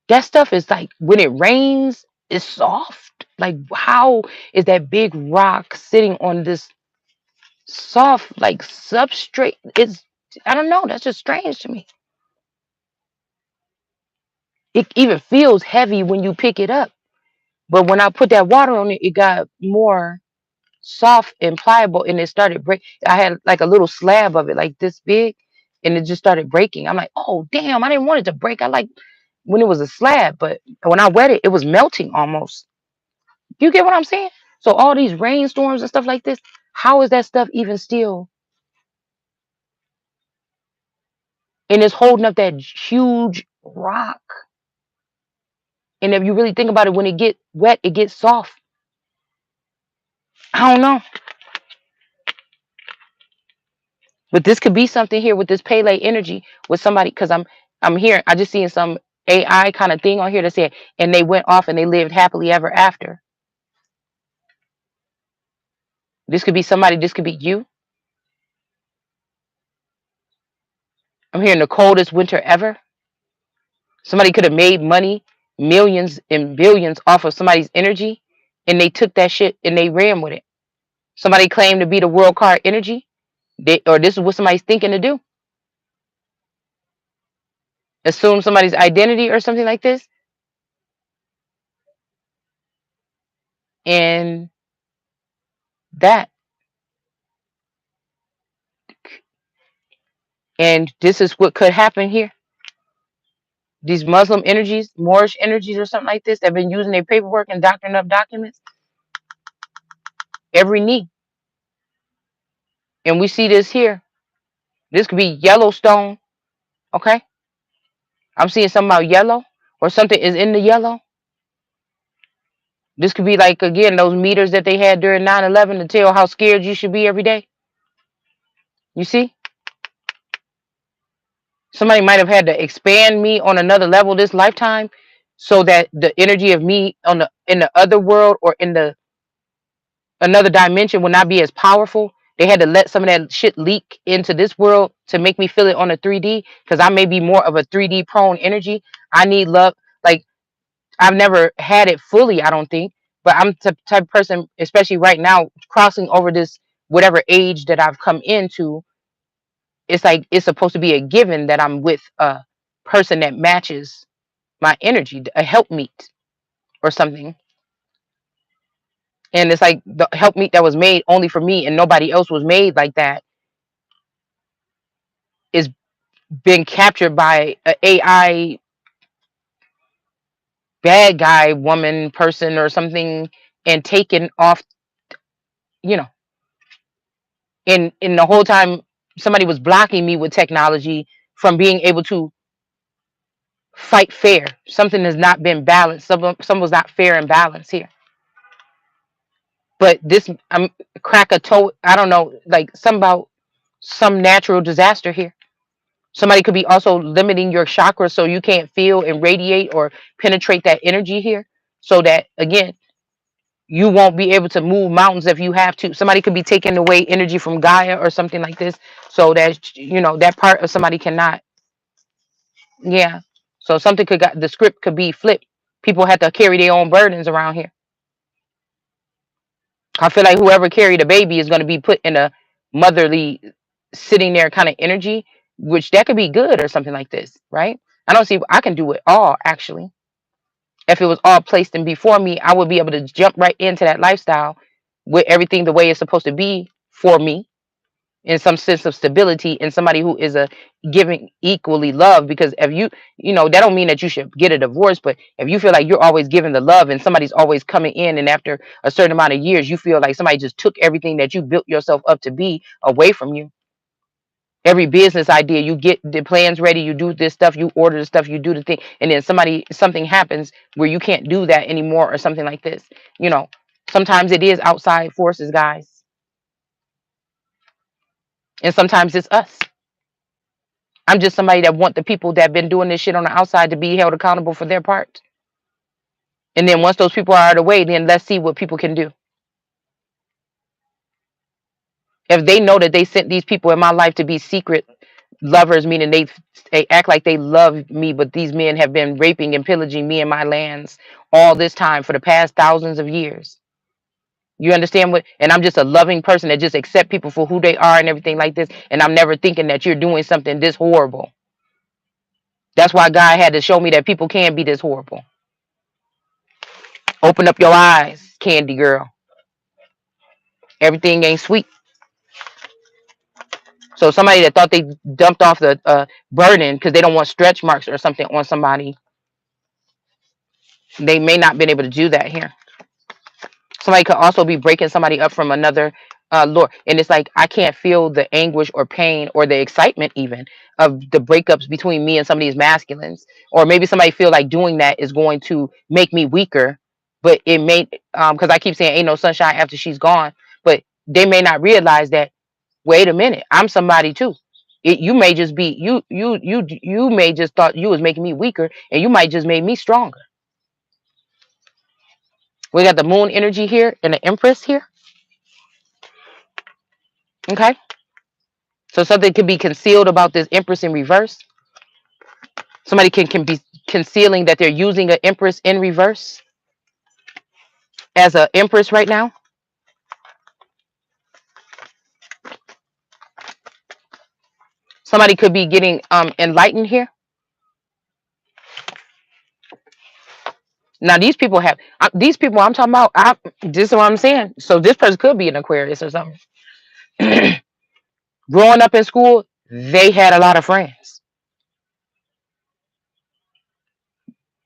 that stuff is like when it rains, it's soft. Like how is that big rock sitting on this soft like substrate? It's I don't know. That's just strange to me. It even feels heavy when you pick it up, but when I put that water on it, it got more soft and pliable, and it started break. I had like a little slab of it, like this big, and it just started breaking. I'm like, oh damn! I didn't want it to break. I like when it was a slab, but when I wet it, it was melting almost. You get what I'm saying? So all these rainstorms and stuff like this, how is that stuff even still and it's holding up that huge rock? And if you really think about it, when it get wet, it gets soft. I don't know. But this could be something here with this Pele energy with somebody because I'm hearing I just seeing some AI kind of thing on here that said and they went off and they lived happily ever after. This could be somebody, this could be you. I'm hearing the coldest winter ever. Somebody could have made money, millions and billions off of somebody's energy, and they took that shit and they ran with it. Somebody claimed to be the world card energy, or this is what somebody's thinking to do. Assume somebody's identity or something like this, and that, and this is what could happen here. These Muslim energies, Moorish energies, or something like this, that have been using their paperwork and doctoring up documents every knee, and we see this here. This could be Yellowstone. Okay, I'm seeing something about yellow, or something is in the yellow. This could be like again those meters that they had during 9/11 to tell how scared you should be every day. You see, somebody might have had to expand me on another level this lifetime, so that the energy of me on the in the other world or in the another dimension will not be as powerful. They had to let some of that shit leak into this world to make me feel it on a 3D because I may be more of a 3D prone energy. I need love. Like I've never had it fully, I don't think, but I'm the type of person, especially right now, crossing over this whatever age that I've come into. It's like it's supposed to be a given that I'm with a person that matches my energy, a helpmeet or something. And it's like the helpmeet that was made only for me and nobody else was made like that is being captured by a AI bad guy woman person or something and taken off, you know, in the whole time somebody was blocking me with technology from being able to fight fair. Something has not been balanced. Some was not fair and balanced here. But this I'm crack a toe. I don't know, like some about some natural disaster here. Somebody could be also limiting your chakra so you can't feel and radiate or penetrate that energy here. So that again, you won't be able to move mountains if you have to. Somebody could be taking away energy from Gaia or something like this, so that that part of somebody cannot. Yeah. So something could got the script could be flipped. People have to carry their own burdens around here. I feel like whoever carried a baby is going to be put in a motherly, sitting there kind of energy, which that could be good or something like this, right? I don't see I can do it all actually. If it was all placed in before me, I would be able to jump right into that lifestyle with everything the way it's supposed to be for me, in some sense of stability, and somebody who is a giving equally love. Because if that don't mean that you should get a divorce, but if you feel like you're always giving the love and somebody's always coming in, and after a certain amount of years you feel like somebody just took everything that you built yourself up to be away from you. Every business idea, you get the plans ready, you do this stuff, you order the stuff, you do the thing, and then something happens where you can't do that anymore or something like this. you know Sometimes it is outside forces, guys, and sometimes it's us. I'm just somebody that want the people that been doing this shit on the outside to be held accountable for their part. And then once those people are out of the way, then let's see what people can do. If they know that they sent these people in my life to be secret lovers, meaning they act like they love me, but these men have been raping and pillaging me and my lands all this time for the past thousands of years. You understand what? And I'm just a loving person that just accept people for who they are and everything like this. And I'm never thinking that you're doing something this horrible. That's why God had to show me that people can be this horrible. Open up your eyes, Candy Girl. Everything ain't sweet. So somebody that thought they dumped off the burden because they don't want stretch marks or something on somebody, they may not been able to do that here. Somebody could also be breaking somebody up from another lord, and it's like I can't feel the anguish or pain or the excitement even of the breakups between me and some of these masculines. Or maybe somebody feel like doing that is going to make me weaker, but it may, because I keep saying ain't no sunshine after she's gone, but they may not realize that, wait a minute, I'm somebody too. You may just be you may just thought you was making me weaker, and you might just make me stronger. We got the moon energy here and the empress here. Okay, so something can be concealed about this empress in reverse. Somebody can be concealing that they're using an empress in reverse as an empress right now. Somebody could be getting enlightened here. Now these people have these people I'm talking about. This is what I'm saying. So this person could be an Aquarius or something. Growing up in school, they had a lot of friends.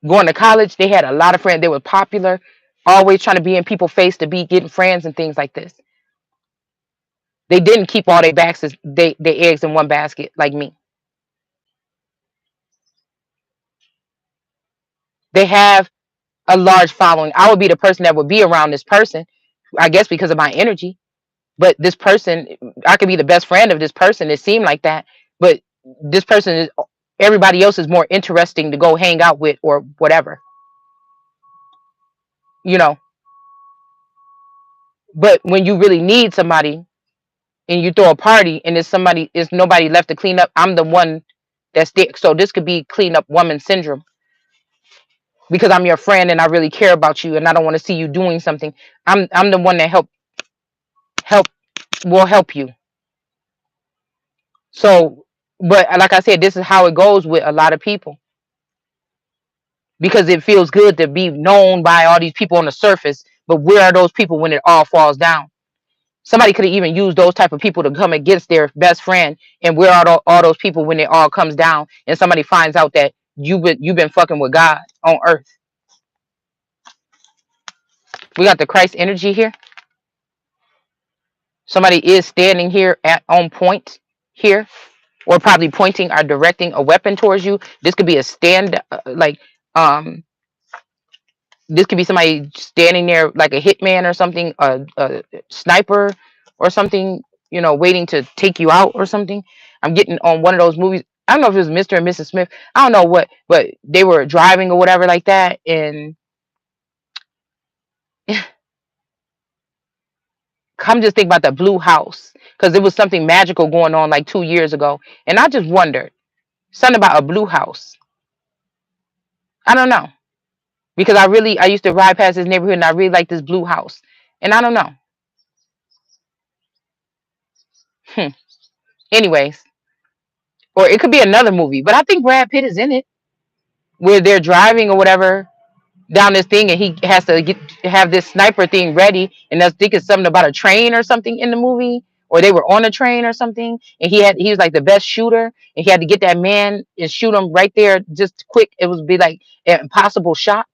Going to college, they had a lot of friends. They were popular, always trying to be in people's face to be getting friends and things like this. They didn't keep all their their eggs in one basket like me. They have a large following. I would be the person that would be around this person, I guess because of my energy. But this person, I could be the best friend of this person. It seemed like that, but this person is, everybody else is more interesting to go hang out with or whatever, you know. But when you really need somebody and you throw a party and there's nobody left to clean up, I'm the one that's there. So this could be clean up woman syndrome, because I'm your friend and I really care about you and I don't want to see you doing something. I'm the one that help will help you. So, but like I said, this is how it goes with a lot of people, because it feels good to be known by all these people on the surface, but where are those people when it all falls down? Somebody could have even used those type of people to come against their best friend, and where are all those people when it all comes down and somebody finds out that you've been fucking with God on earth. We got the Christ energy here. Somebody is standing here at on point here, or probably pointing or directing a weapon towards you. This could be a stand, um this could be somebody standing there like a hitman or something, a sniper or something, waiting to take you out or something. I'm getting on one of those movies. I don't know if it was Mr. and Mrs. Smith. I don't know what, but they were driving or whatever like that. And come just think about the blue house, because there was something magical going on like 2 years ago. And I just wondered something about a blue house. I don't know. Because I used to ride past this neighborhood and I really like this blue house. And I don't know. Hmm. Anyways, or it could be another movie, but I think Brad Pitt is in it where they're driving or whatever down this thing, and he has to have this sniper thing ready, and I think it's something about a train or something in the movie, or they were on a train or something, and he was like the best shooter, and he had to get that man and shoot him right there just quick. It would be like an impossible shot.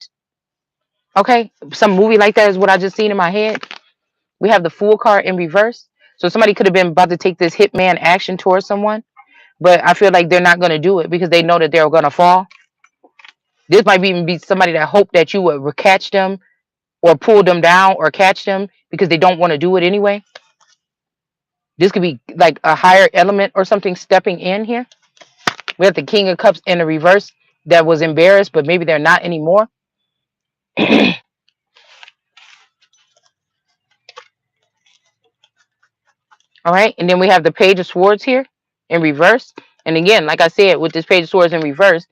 Okay, some movie like that is what I just seen in my head. We have the Fool card in reverse, so somebody could have been about to take this hitman action towards someone, but I feel like they're not going to do it because they know that they're going to fall. This might even be somebody that hoped that you would catch them or pull them down or catch them because they don't want to do it anyway. This could be like a higher element or something stepping in here. We have the King of Cups in the reverse that was embarrassed, but maybe they're not anymore. All right. And then we have the Page of Swords here in reverse. And again, like I said, with this Page of Swords in reverse,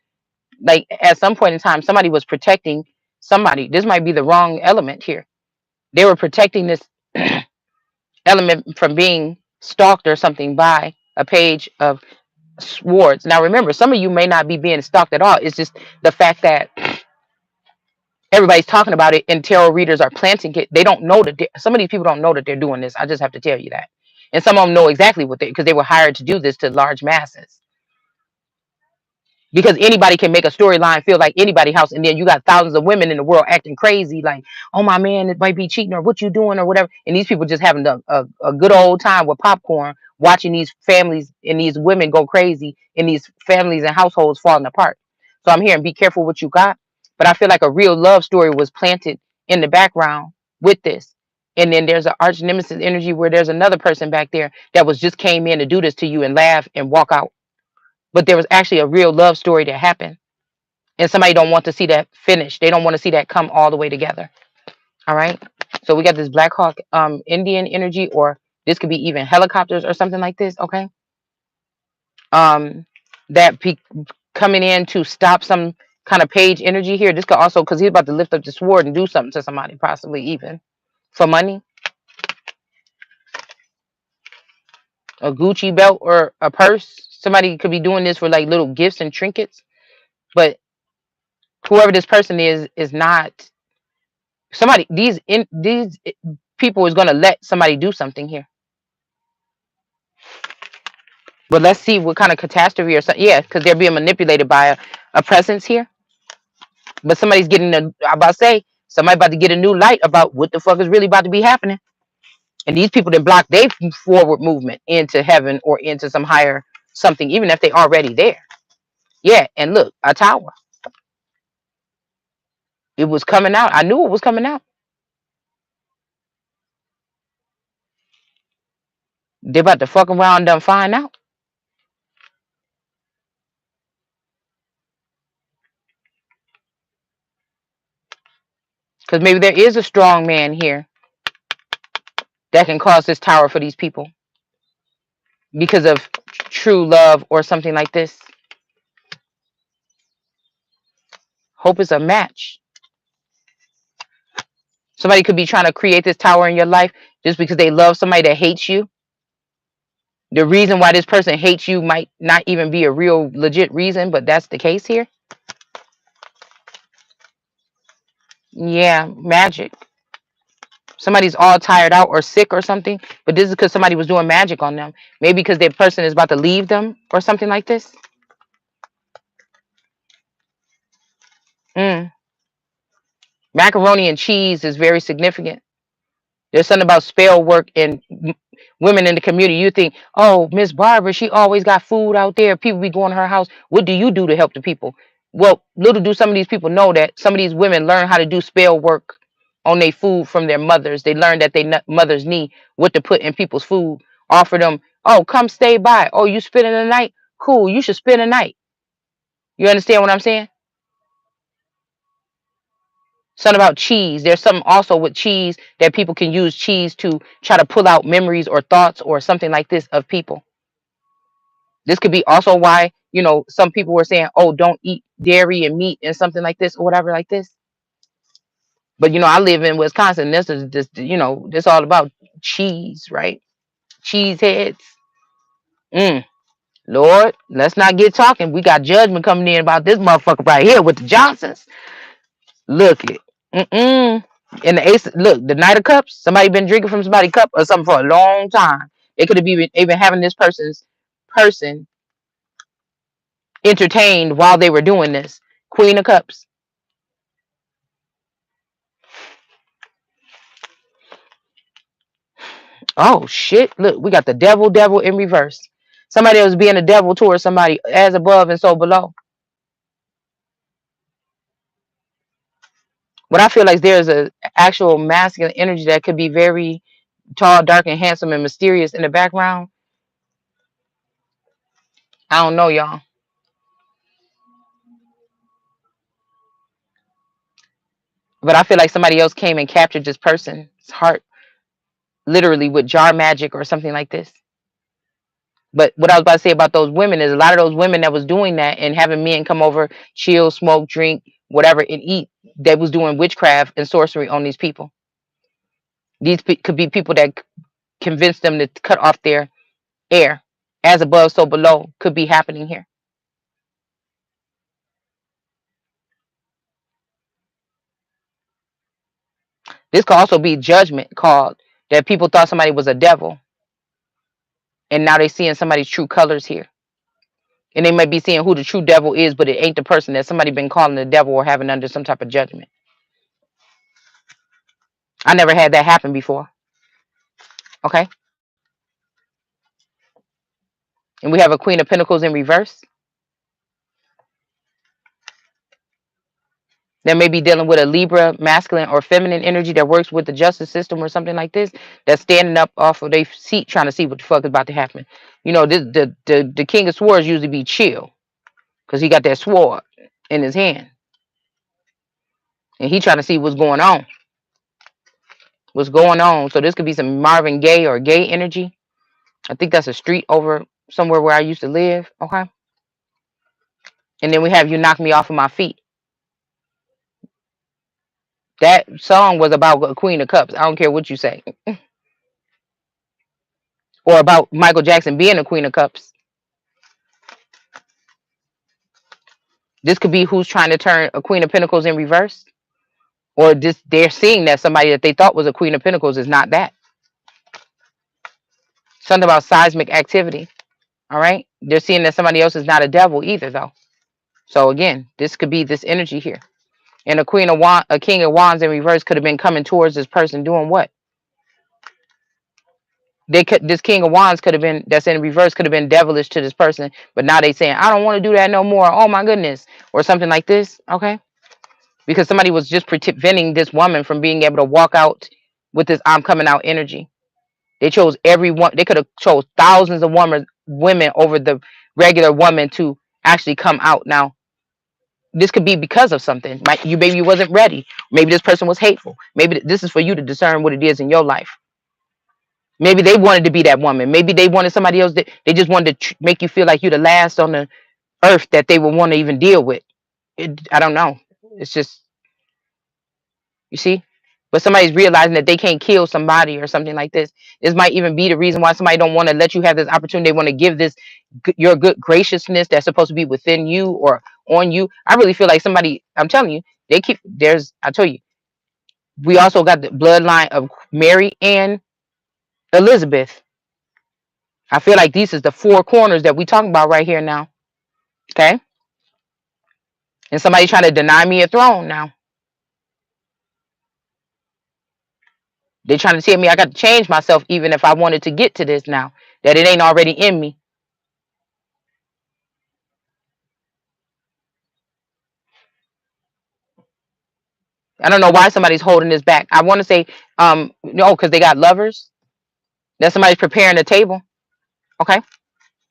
like at some point in time, somebody was protecting somebody. This might be the wrong element here. They were protecting this element from being stalked or something by a Page of Swords. Now, remember, some of you may not be being stalked at all. It's just the fact that everybody's talking about it and tarot readers are planting it. They don't know that some of these people don't know that they're doing this. I just have to tell you that. And some of them know exactly what they, because they were hired to do this to large masses. Because anybody can make a storyline feel like anybody's house, and then you got thousands of women in the world acting crazy, like, oh my man, it might be cheating or what you doing or whatever. And these people just having a good old time with popcorn, watching these families and these women go crazy and these families and households falling apart. So I'm hearing be careful what you got. But I feel like a real love story was planted in the background with this. And then there's an arch nemesis energy where there's another person back there that was just came in to do this to you and laugh and walk out. But there was actually a real love story that happened, and somebody don't want to see that finish. They don't want to see that come all the way together. All right, so we got this Black Hawk Indian energy, or this could be even helicopters or something like this. Okay, um that coming in to stop some kind of page energy here. This could also, because he's about to lift up the sword and do something to somebody, possibly even for money, a Gucci belt or a purse. Somebody could be doing this for like little gifts and trinkets, but whoever this person is not somebody. These people is going to let somebody do something here. But let's see what kind of catastrophe or something. Yeah, because they're being manipulated by a presence here. But somebody's getting I'm about to say, somebody about to get a new light about what the fuck is really about to be happening. And these people that block their forward movement into heaven or into some higher something, even if they already there. Yeah, and look, a tower. It was coming out. I knew it was coming out. They're about to fuck around and find out. Because maybe there is a strong man here that can cause this tower for these people because of true love or something like this. Hope is a match. Somebody could be trying to create this tower in your life just because they love somebody that hates you. The reason why this person hates you might not even be a real legit reason, but that's the case here. Yeah, magic. Somebody's all tired out or sick or something, but this is because somebody was doing magic on them. Maybe because their person is about to leave them or something like this. Mm. Macaroni and cheese is very significant. There's something about spell work and women in the community. You think, oh, Miss Barbara, she always got food out there. People be going to her house. What do you do to help the people? Well, little do some of these people know that some of these women learn how to do spell work on their food from their mothers. They learn that their mothers need what to put in people's food. Offer them, oh, come stay by. Oh, you spending the night? Cool, you should spend a night. You understand what I'm saying? Something about cheese. There's something also with cheese that people can use cheese to try to pull out memories or thoughts or something like this of people. This could be also why, some people were saying, oh, don't eat dairy and meat and something like this or whatever like this. But, I live in Wisconsin. This is just, this all about cheese, right? Cheese heads. Mm. Lord, let's not get talking. We got judgment coming in about this motherfucker right here with the Johnsons. Look it. Mm-mm. And the ace, look, the Knight of Cups, somebody been drinking from somebody's cup or something for a long time. They could have even having this person entertained while they were doing this. Queen of Cups. Oh shit. Look, we got the devil in reverse. Somebody else being a devil towards somebody as above and so below. What I feel like there's a actual masculine energy that could be very tall, dark, and handsome and mysterious in the background. I don't know, y'all. But I feel like somebody else came and captured this person's heart literally with jar magic or something like this. But what I was about to say about those women is a lot of those women that was doing that and having men come over, chill, smoke, drink, whatever, and eat, that was doing witchcraft and sorcery on these people. These could be people that convinced them to cut off their air. As above, so below could be happening here. This could also be judgment called that people thought somebody was a devil and now they seeing somebody's true colors here. And they might be seeing who the true devil is, but it ain't the person that somebody been calling the devil or having under some type of judgment. I never had that happen before. Okay. And we have a Queen of Pentacles in reverse. That may be dealing with a Libra, masculine or feminine energy that works with the justice system or something like this. That's standing up off of their seat trying to see what the fuck is about to happen. You know, the King of Swords usually be chill because he got that sword in his hand. And he trying to see what's going on. What's going on. So this could be some Marvin Gaye or gay energy. I think that's a street over somewhere where I used to live. Okay. And then we have You Knock Me Off of My Feet. That song was about a Queen of Cups. I don't care what you say. Or about Michael Jackson being a Queen of Cups. This could be who's trying to turn a Queen of Pentacles in reverse. Or just they're seeing that somebody that they thought was a Queen of Pentacles is not that. Something about seismic activity. All right. They're seeing that somebody else is not a devil either, though. So again, this could be this energy here. And a King of Wands in reverse could have been coming towards this person doing what? This King of Wands could have been that's in reverse could have been devilish to this person, but now they saying I don't want to do that no more. Oh my goodness, or something like this. Okay, because somebody was just preventing this woman from being able to walk out with this I'm coming out energy. They chose everyone. They could have chose thousands of women over the regular woman to actually come out. Now this could be because of something. You maybe you wasn't ready. Maybe this person was hateful. Maybe this is for you to discern what it is in your life. Maybe they wanted to be that woman. Maybe they wanted somebody else. That they just wanted to make you feel like you're the last on the earth that they would want to even deal with. I don't know. It's just, you see. But somebody's realizing that they can't kill somebody or something like this. This might even be the reason why somebody don't want to let you have this opportunity. They want to give this your good graciousness that's supposed to be within you or on you. I really feel like somebody. I'm telling you, they keep. There's. I tell you, we also got the bloodline of Mary and Elizabeth. I feel like these is the four corners that we talking about right here now. Okay. And somebody trying to deny me a throne now. They're trying to tell me I got to change myself even if I wanted to get to this now. That it ain't already in me. I don't know why somebody's holding this back. I want to say, no, because they got lovers. That somebody's preparing a table. Okay.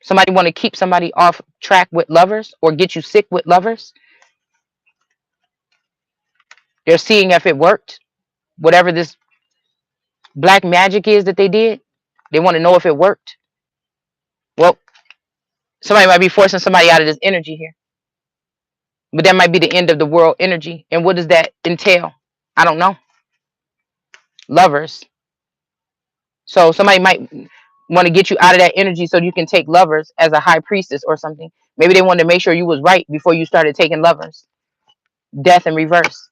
Somebody want to keep somebody off track with lovers or get you sick with lovers. They're seeing if it worked. Whatever this black magic is that they did, they want to know if it worked. Well, somebody might be forcing somebody out of this energy here. But that might be the end of the world energy. And what does that entail? I don't know. Lovers. So somebody might want to get you out of that energy so you can take lovers as a high priestess or something. Maybe they wanted to make sure you was right before you started taking lovers. Death in reverse.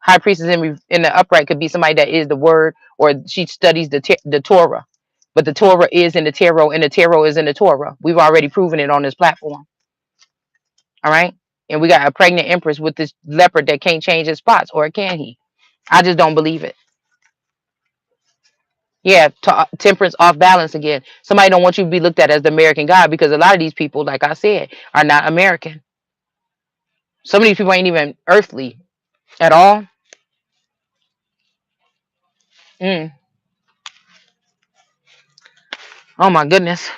High priestess in the upright could be somebody that is the word, or she studies the Torah. But the Torah is in the tarot, and the tarot is in the Torah. We've already proven it on this platform. All right. And we got a pregnant empress with this leopard that can't change his spots, or can he? I just don't believe it. Yeah, temperance off balance again. Somebody don't want you to be looked at as the American God, because a lot of these people, like I said, are not American. Some of these people ain't even earthly at all. Mm. Oh my goodness.